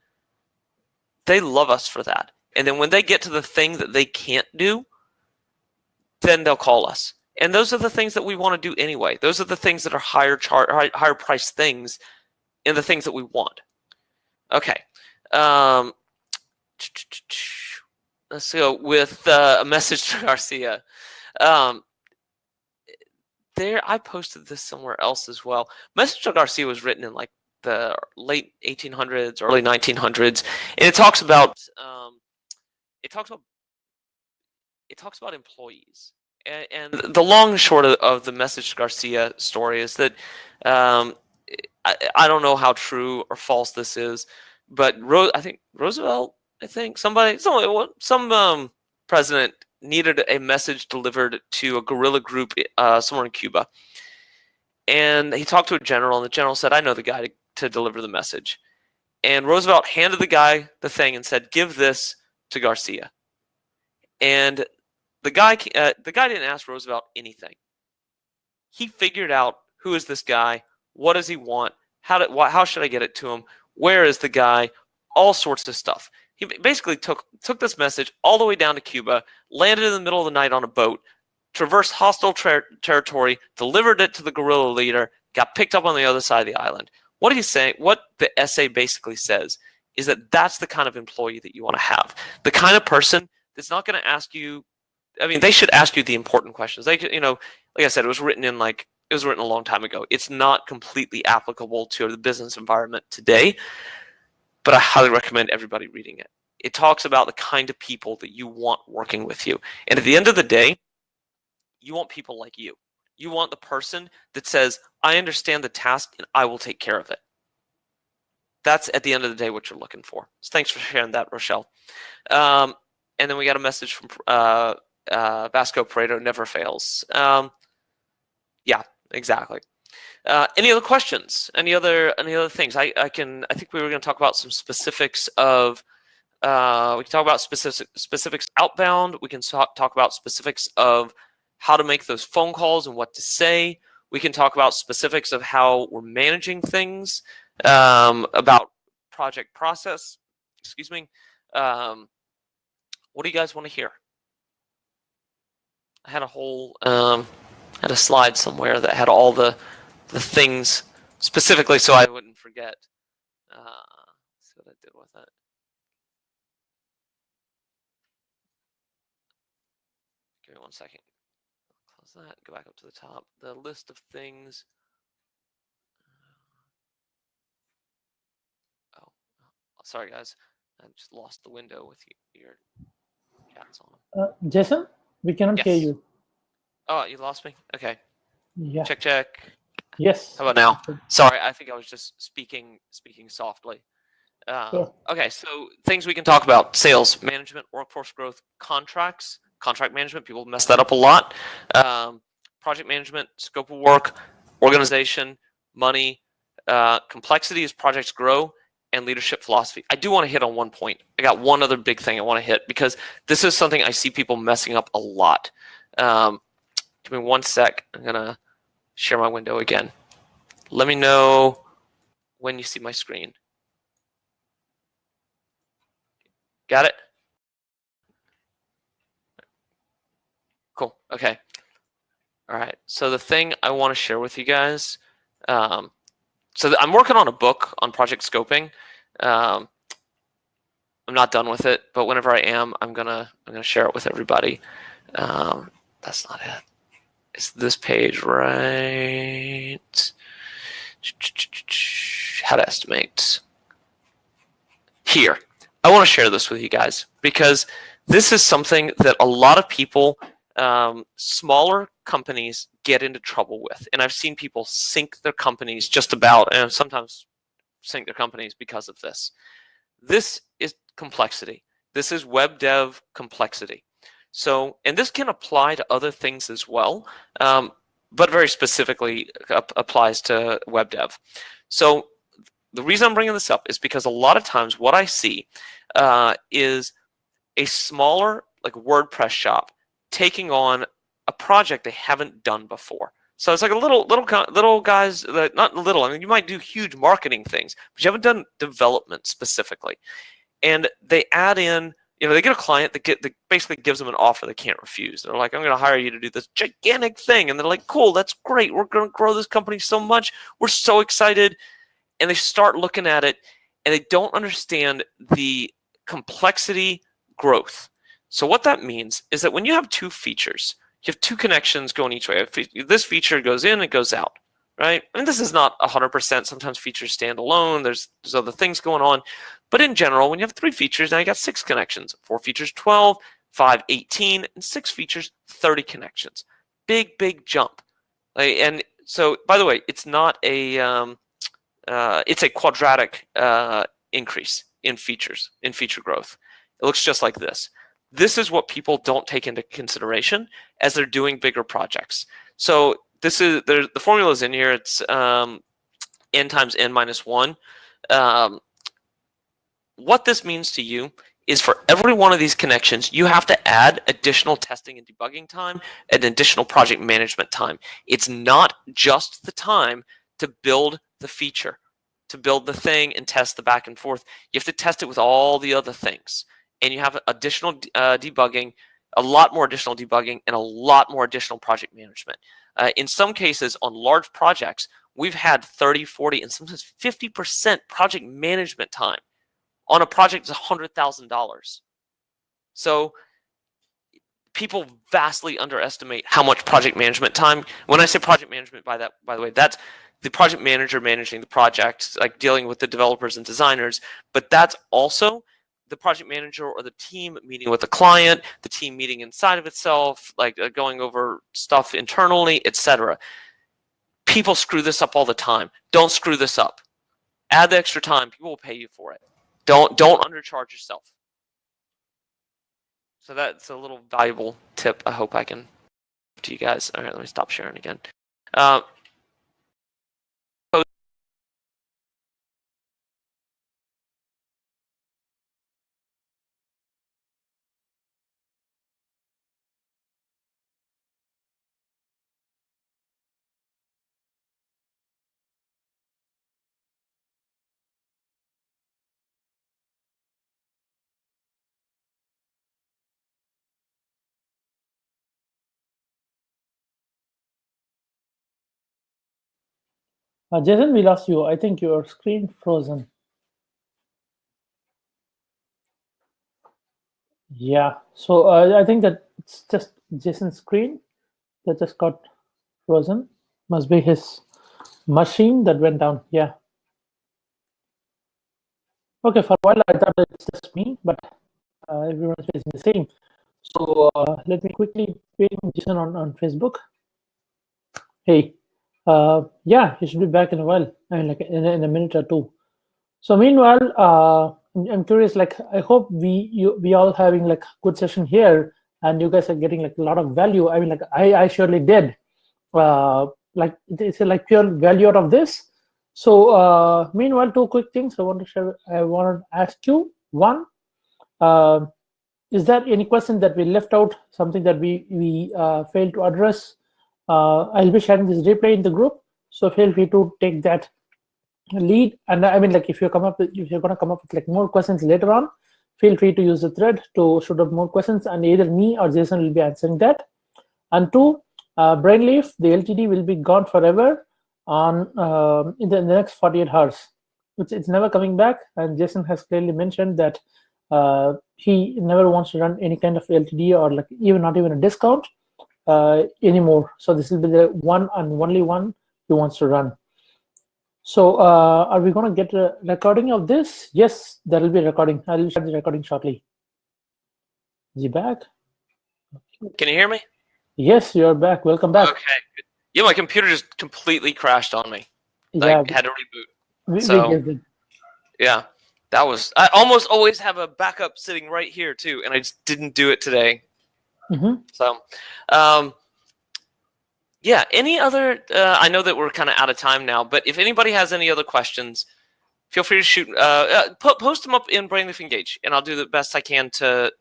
[SPEAKER 2] they love us for that. And then when they get to the thing that they can't do, then they'll call us. And those are the things that we want to do anyway. Those are the things that are higher price things and the things that we want. Okay. Let's go with a message to Garcia. I posted this somewhere else as well. Message to Garcia was written in like the late 1800s, early 1900s, and it talks about employees. And the long and short of the Message to Garcia story is that I don't know how true or false this is, but I think Roosevelt, some president needed a message delivered to a guerrilla group somewhere in Cuba. And he talked to a general, and the general said, I know the guy to deliver the message. And Roosevelt handed the guy the thing and said, give this to Garcia. And the guy didn't ask Roosevelt anything. He figured out, who is this guy? What does he want? How should I get it to him? Where is the guy? All sorts of stuff. He basically took this message all the way down to Cuba, landed in the middle of the night on a boat, traversed hostile territory, delivered it to the guerrilla leader, got picked up on the other side of the island. What he's saying, what the essay basically says, is that that's the kind of employee that you want to have. The kind of person that's not going to ask you. I mean, they should ask you the important questions. Like I said, it was written a long time ago. It's not completely applicable to the business environment today, but I highly recommend everybody reading it. It talks about the kind of people that you want working with you. And at the end of the day, you want people like you. You want the person that says, I understand the task and I will take care of it. That's at the end of the day what you're looking for. So thanks for sharing that, Rochelle. And then we got a message from Vasco Pareto, never fails. Yeah, exactly. Any other questions? Any other things? I think we were going to talk about some specifics of. We can talk about specifics outbound. We can talk about specifics of how to make those phone calls and what to say. We can talk about specifics of how we're managing things, about project process. Excuse me. What do you guys want to hear? I had a slide somewhere that had all the things specifically so I wouldn't forget. Let's see what I did with it. Give me 1 second. Close that. Go back up to the top. The list of things. Oh, sorry guys. I just lost the window with your chats on them.
[SPEAKER 1] Jason, we cannot hear you.
[SPEAKER 2] Oh, you lost me? Okay.
[SPEAKER 1] Yeah.
[SPEAKER 2] Check.
[SPEAKER 1] Yes.
[SPEAKER 2] How about now? Sorry, I think I was just speaking softly.
[SPEAKER 1] Sure.
[SPEAKER 2] Okay, so things we can talk about: sales, management, workforce growth, contracts, contract management. People mess that up a lot. Project management, scope of work, organization, money, complexity as projects grow, and leadership philosophy. I do want to hit on one point. I got one other big thing I want to hit because this is something I see people messing up a lot. Give me 1 sec. I'm gonna share my window again. Let me know when you see my screen. Got it? Cool. Okay. All right. So the thing I want to share with you guys. So I'm working on a book on project scoping. I'm not done with it, but whenever I am, I'm gonna share it with everybody. That's not it. It's this page, right? how to estimate. Here, I want to share this with you guys because this is something that a lot of people, smaller companies, get into trouble with. And I've seen people sink their companies just about, and sometimes sink their companies because of this. This is complexity. This is web dev complexity. So, and this can apply to other things as well, but very specifically applies to web dev. So the reason I'm bringing this up is because a lot of times what I see is a smaller, like WordPress shop, taking on a project they haven't done before. So it's like a little guys, not little. I mean, you might do huge marketing things, but you haven't done development specifically. And they add in, they get a client that basically gives them an offer they can't refuse. They're like, I'm going to hire you to do this gigantic thing. And they're like, cool, that's great. We're going to grow this company so much. We're so excited. And they start looking at it, and they don't understand the complexity growth. So what that means is that when you have two features, you have two connections going each way. This feature goes in, it goes out, right? And this is not 100%. Sometimes features stand alone. There's other things going on. But in general, when you have 3 features, now you got 6 connections. 4 features, 12, 5, 18, and 6 features, 30 connections. Big, big jump. And so, by the way, it's not a it's a quadratic increase in features, in feature growth. It looks just like this. This is what people don't take into consideration as they're doing bigger projects. So this is the formula is in here. It's n times n minus 1. What this means to you is for every one of these connections, you have to add additional testing and debugging time and additional project management time. It's not just the time to build the feature, to build the thing and test the back and forth. You have to test it with all the other things. And you have additional debugging, a lot more additional debugging, and a lot more additional project management. In some cases, on large projects, we've had 30, 40, and sometimes 50% project management time on a project that's $100,000. So people vastly underestimate how much project management time. When I say project management, by the way, that's the project manager managing the project, like dealing with the developers and designers, but that's also the project manager or the team meeting with the client, the team meeting inside of itself, like going over stuff internally, etc. People screw this up all the time. Don't screw this up. Add the extra time. People will pay you for it. Don't undercharge yourself. So that's a little valuable tip. I hope I can give to you guys. All right, let me stop sharing again.
[SPEAKER 1] Jason, we lost you. I think your screen frozen. Yeah, so I think that it's just Jason's screen that just got frozen. Must be his machine that went down. Yeah. Okay, for a while I thought it's just me, but everyone's facing the same. So let me quickly ping Jason on Facebook. Hey, yeah, he should be back in a while. I mean, like in a minute or two. So meanwhile, I'm curious. Like, I hope we all having like good session here, and you guys are getting like a lot of value. I mean, like I surely did. Like it's like pure value out of this. So meanwhile, 2 quick things I want to share. I want to ask you. One, is there any question that we left out? Something that we failed to address? I'll be sharing this replay in the group, so feel free to take that lead. And I mean, like if you're gonna come up with like more questions later on, feel free to use the thread to shoot up more questions, and either me or Jason will be answering that. And 2, Brainleaf, the LTD will be gone forever on in the next 48 hours. It's never coming back, and Jason has clearly mentioned that he never wants to run any kind of LTD or like not even a discount anymore. So this will be the one and only one he wants to run. So are we going to get a recording of this? Yes, there will be a recording. I will share the recording shortly. Is he back?
[SPEAKER 2] Can you hear me?
[SPEAKER 1] Yes, you're back. Welcome back.
[SPEAKER 2] Okay. Good. Yeah, my computer just completely crashed on me.
[SPEAKER 1] Yeah,
[SPEAKER 2] Had to reboot.
[SPEAKER 1] we
[SPEAKER 2] So
[SPEAKER 1] get it.
[SPEAKER 2] yeah, that was. I almost always have a backup sitting right here too, and I just didn't do it today.
[SPEAKER 1] Mm-hmm.
[SPEAKER 2] So, yeah. Any other? I know that we're kind of out of time now, but if anybody has any other questions, feel free to shoot. Post them up in Brainleaf Engage, and I'll do the best I can to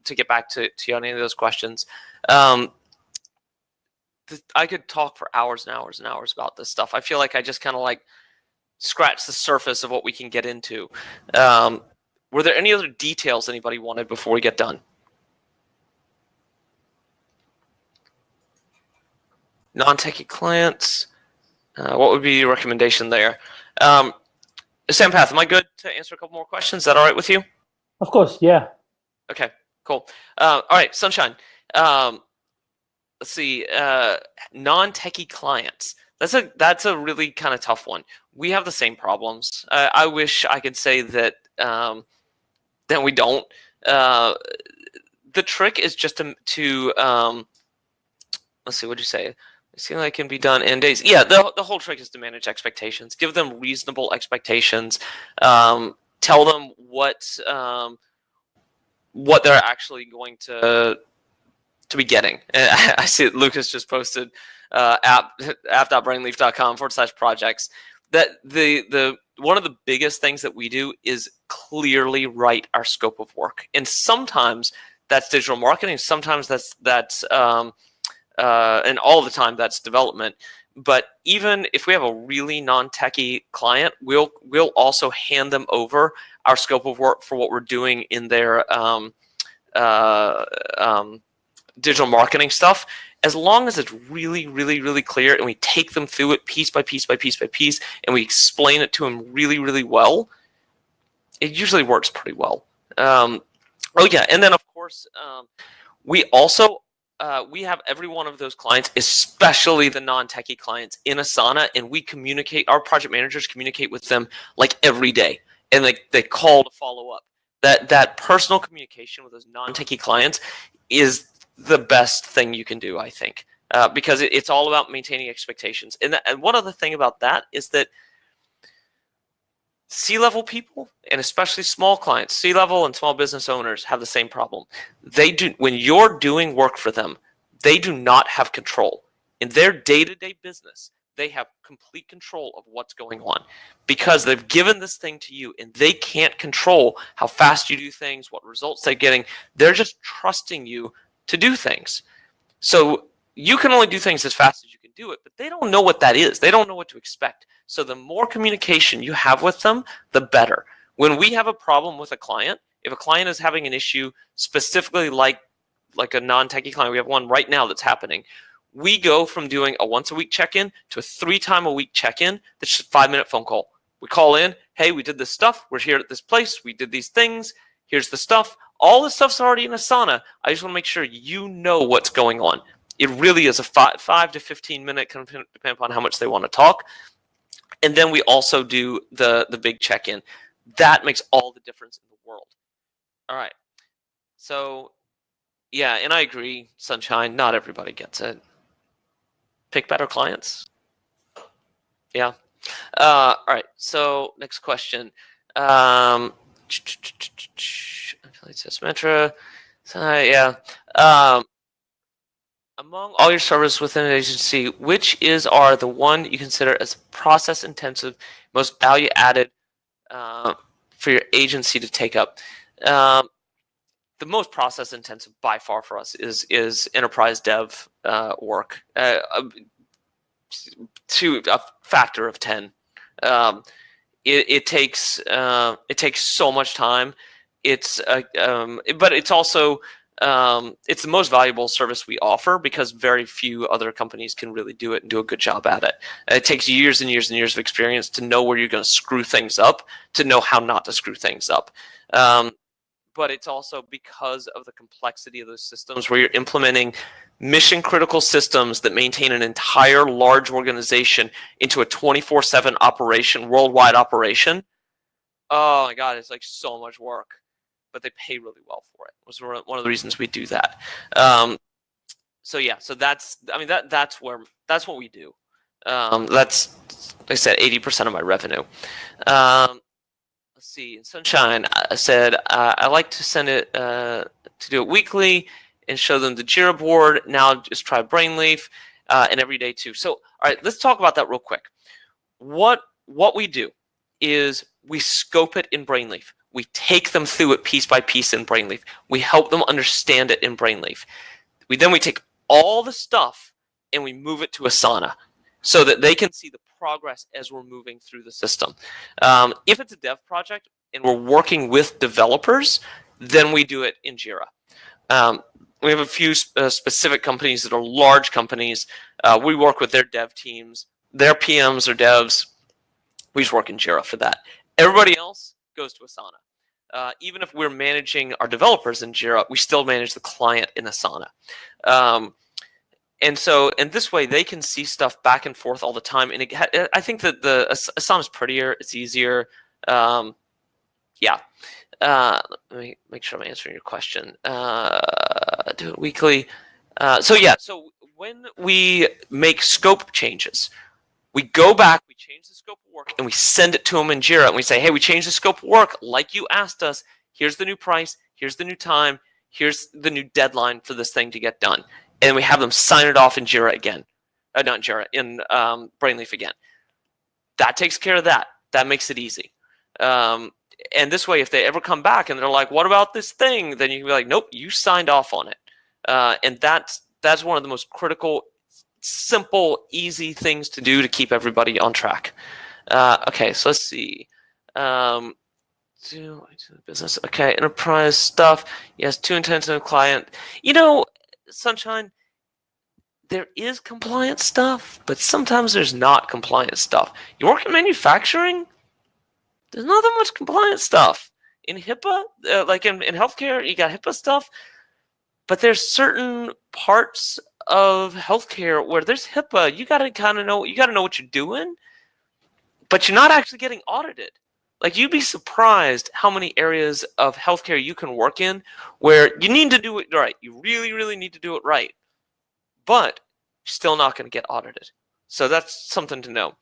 [SPEAKER 2] get back to you on any of those questions. I could talk for hours and hours and hours about this stuff. I feel like I just kind of like scratch the surface of what we can get into. Were there any other details anybody wanted before we get done? Non-techie clients. What would be your recommendation there? Sampath, am I good to answer a couple more questions? Is that all right with you?
[SPEAKER 1] Of course, yeah.
[SPEAKER 2] Okay, cool. All right, Sunshine. Let's see. Non-techie clients. That's a really kind of tough one. We have the same problems. I wish I could say that we don't. The trick is just to let's see. What'd you say? It seems like it can be done in days. Yeah, the whole trick is to manage expectations. Give them reasonable expectations. Tell them what they're actually going to be getting. I see it, Lucas just posted app.brainleaf.com/projects. That the one of the biggest things that we do is clearly write our scope of work, and sometimes that's digital marketing, sometimes that's and all the time that's development. But even if we have a really non-techie client, we'll also hand them over our scope of work for what we're doing in their digital marketing stuff, as long as it's really, really, really clear and we take them through it piece by piece by piece by piece and we explain it to them really, really well, it usually works pretty well. Oh yeah, and then of course we also we have every one of those clients, especially the non-techie clients, in Asana, and we communicate. Our project managers communicate with them like every day, and they call to follow up. That personal communication with those non-techie clients is the best thing you can do, I think, because it's all about maintaining expectations. And one other thing about that is that C-level people, and especially small clients, C-level and small business owners have the same problem. When you're doing work for them, they do not have control. In their day-to-day business, they have complete control of what's going on because they've given this thing to you and they can't control how fast you do things, what results they're getting. They're just trusting you to do things. So you can only do things as fast as you can do it, but they don't know what that is. They don't know what to expect. So the more communication you have with them, the better. When we have a problem with a client, if a client is having an issue specifically like a non-techie client, we have one right now that's happening, we go from doing a once-a-week check-in to a 3-time-a-week check-in that's just a 5-minute phone call. We call in, hey, we did this stuff. We're here at this place. We did these things. Here's the stuff. All this stuff's already in Asana. I just want to make sure you know what's going on. It really is a 5 to 15 minute, depending upon how much they want to talk. And then we also do the big check-in. That makes all the difference in the world. All right. So, yeah, and I agree, Sunshine, not everybody gets it. Pick better clients. Yeah. All right. So, next question. Mantra. Yeah. Among all your services within an agency, which are the one you consider as process intensive, most value added for your agency to take up? The most process intensive by far for us is enterprise dev work, to a factor of 10. It takes so much time. But it's also it's the most valuable service we offer because very few other companies can really do it and do a good job at it. It takes years and years and years of experience to know where you're going to screw things up, to know how not to screw things up. but it's also because of the complexity of those systems where you're implementing mission critical systems that maintain an entire large organization into a 24/7 operation, worldwide operation. Oh my God, it's like so much work, but they pay really well for it. Was one of the reasons we do that. So yeah, so that's what we do. That's, like I said, 80% of my revenue. Let's see. In Sunshine, I said I like to send it to do it weekly and show them the Jira board. Now just try Brainleaf and every day too. So all right, let's talk about that real quick. What we do is we scope it in Brainleaf. We take them through it piece by piece in Brainleaf. We help them understand it in Brainleaf. We take all the stuff and we move it to Asana so that they can see the progress as we're moving through the system. If it's a dev project and we're working with developers, then we do it in Jira. We have a few specific companies that are large companies. We work with their dev teams, their PMs or devs. We just work in Jira for that. Everybody else goes to Asana. Even if we're managing our developers in Jira, we still manage the client in Asana. And this way they can see stuff back and forth all the time. And I think that the Asana is prettier. It's easier. Yeah. Let me make sure I'm answering your question. Do it weekly. So when we make scope changes, we go back, we change the scope of work, and we send it to them in Jira. And we say, hey, we changed the scope of work like you asked us. Here's the new price. Here's the new time. Here's the new deadline for this thing to get done. And we have them sign it off in Jira again. Not in Jira, in Brainleaf again. That takes care of that. That makes it easy. And this way, if they ever come back and they're like, what about this thing? Then you can be like, nope, you signed off on it. And that's one of the most critical, simple, easy things to do to keep everybody on track. Okay, so let's see. Do business. Okay, enterprise stuff. Yes, too intensive client. Sunshine, there is compliance stuff, but sometimes there's not compliance stuff. You work in manufacturing, there's not that much compliance stuff. In HIPAA, like in healthcare, you got HIPAA stuff, but there's certain parts of healthcare where there's HIPAA. You got to know what you're doing, but you're not actually getting audited. Like, you'd be surprised how many areas of healthcare you can work in where you need to do it right. You really, really need to do it right, but you're still not going to get audited. So that's something to know.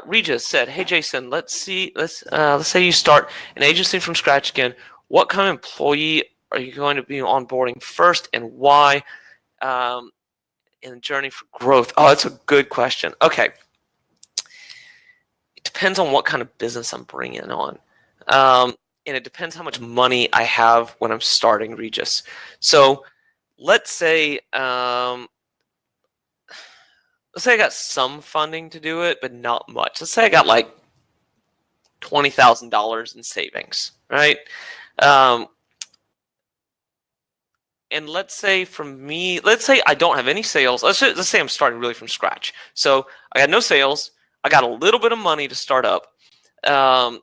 [SPEAKER 2] Regis said, hey, Jason, let's say you start an agency from scratch again. What kind of employee are you going to be onboarding first, and why in the journey for growth? Oh, that's a good question. Okay. It depends on what kind of business I'm bringing on. And it depends how much money I have when I'm starting, Regis. So let's say I got some funding to do it, but not much. Let's say I got like $20,000 in savings, right? And let's say I don't have any sales. Let's say I'm starting really from scratch. So I got no sales. I got a little bit of money to start up. And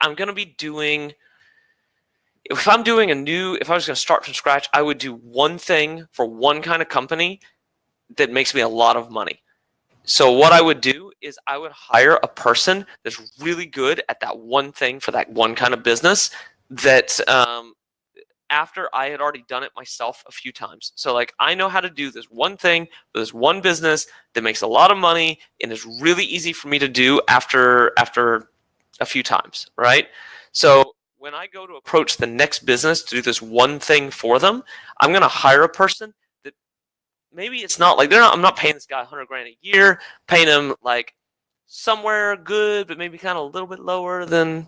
[SPEAKER 2] I'm going to be doing, if I was going to start from scratch, I would do one thing for one kind of company that makes me a lot of money. So what I would do is I would hire a person that's really good at that one thing for that one kind of business that after I had already done it myself a few times. So like, I know how to do this one thing for this one business that makes a lot of money and is really easy for me to do after a few times, right? So when I go to approach the next business to do this one thing for them, I'm going to hire a person that maybe it's not like I'm not paying this guy $100,000 a year, paying him like somewhere good, but maybe kind of a little bit lower than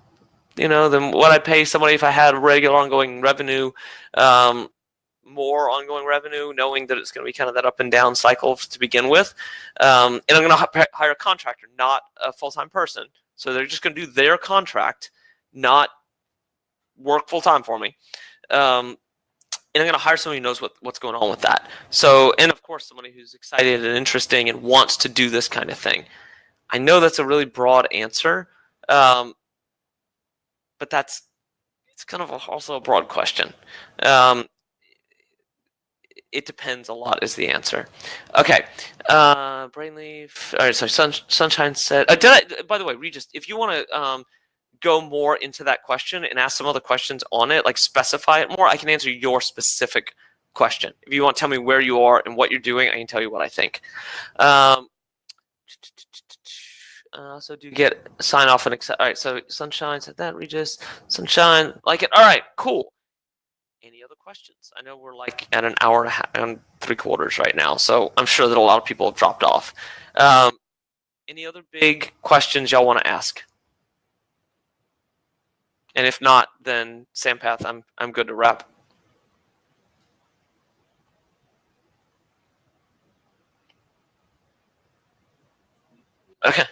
[SPEAKER 2] what I'd pay somebody if I had regular ongoing revenue, more ongoing revenue, knowing that it's going to be kind of that up and down cycle to begin with. And I'm going to hire a contractor, not a full-time person. So they're just going to do their contract, not work full-time for me. And I'm going to hire somebody who knows what's going on with that. So, and of course, somebody who's excited and interesting and wants to do this kind of thing. I know that's a really broad answer. But it's It's kind of also a broad question. It depends a lot is the answer. Okay. Brainleaf. All right. So Sunshine said. By the way, Regis, if you want to go more into that question and ask some other questions on it, like specify it more, I can answer your specific question. If you want to tell me where you are and what you're doing, I can tell you what I think. So do you get sign off and accept? All right. So Sunshine said that. Regis, Sunshine, like it. All right. Cool. Any other questions? I know we're like at an hour and a half and 3/4 right now, so I'm sure that a lot of people have dropped off. Any other big questions y'all want to ask? And if not, then Sampath, I'm good to wrap. Okay.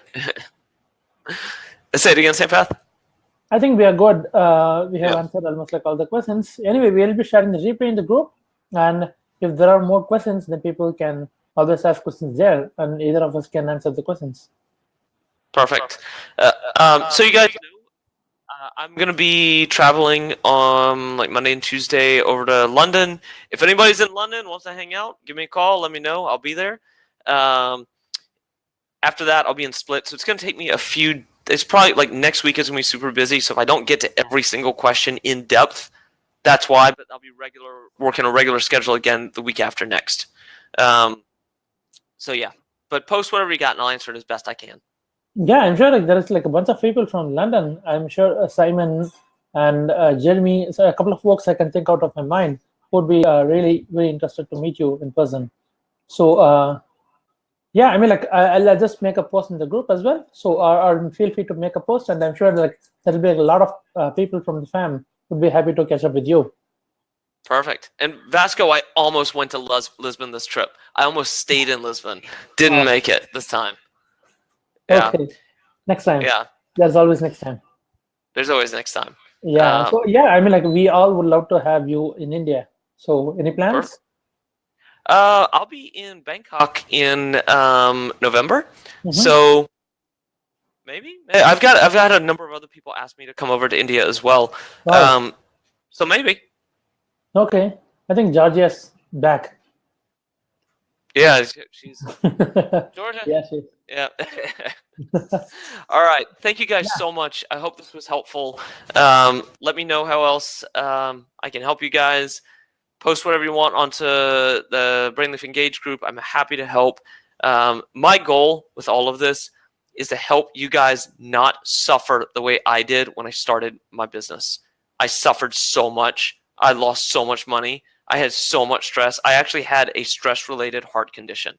[SPEAKER 2] Say it again, Sampath.
[SPEAKER 1] I think we are good. We have answered almost like all the questions. Anyway, we'll be sharing the replay in the group, and if there are more questions, then people can always ask questions there, and either of us can answer the questions.
[SPEAKER 2] Perfect. So you guys know, I'm gonna be traveling on like Monday and Tuesday over to London. If anybody's in London wants to hang out, give me a call. Let me know. I'll be there. After that, I'll be in Split, so it's gonna take me a few. It's probably like next week is gonna be super busy. So if I don't get to every single question in depth, that's why. But I'll be working a regular schedule again the week after next. So yeah, but post whatever you got, and I'll answer it as best I can.
[SPEAKER 1] Yeah, I'm sure like there is like a bunch of people from London. I'm sure Simon and Jeremy, so a couple of folks I can think out of my mind would be really, really interested to meet you in person. So yeah, I mean, like I'll just make a post in the group as well. So or feel free to make a post, and I'm sure like there'll be a lot of people from the fam would be happy to catch up with you.
[SPEAKER 2] Perfect. And Vasco, I almost went to Lisbon this trip. I almost stayed in Lisbon. Didn't make it this time. Yeah.
[SPEAKER 1] Okay. Next time.
[SPEAKER 2] Yeah.
[SPEAKER 1] There's always next time.
[SPEAKER 2] There's always next time.
[SPEAKER 1] Yeah. So yeah, I mean, like we all would love to have you in India. So any plans?
[SPEAKER 2] Perfect. I'll be in Bangkok in November. Mm-hmm. So maybe I've had a number of other people ask me to come over to India as well. Wow. So maybe.
[SPEAKER 1] Okay. I think Georgia's back.
[SPEAKER 2] Yeah, she's Georgia.
[SPEAKER 1] Yeah, she is.
[SPEAKER 2] Yeah. All right. Thank you guys so much. I hope this was helpful. Let me know how else I can help you guys. Post whatever you want onto the Brainleaf Engage group. I'm happy to help. My goal with all of this is to help you guys not suffer the way I did when I started my business. I suffered so much. I lost so much money. I had so much stress. I actually had a stress-related heart condition.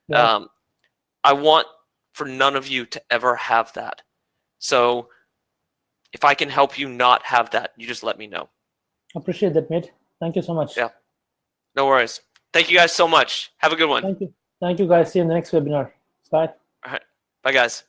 [SPEAKER 2] Yeah. I want for none of you to ever have that. So if I can help you not have that, you just let me know.
[SPEAKER 1] Appreciate that, mate. Thank you so much.
[SPEAKER 2] Yeah. No worries. Thank you guys so much. Have a good one.
[SPEAKER 1] Thank you. Thank you, guys. See you in the next webinar. Bye.
[SPEAKER 2] All right. Bye, guys.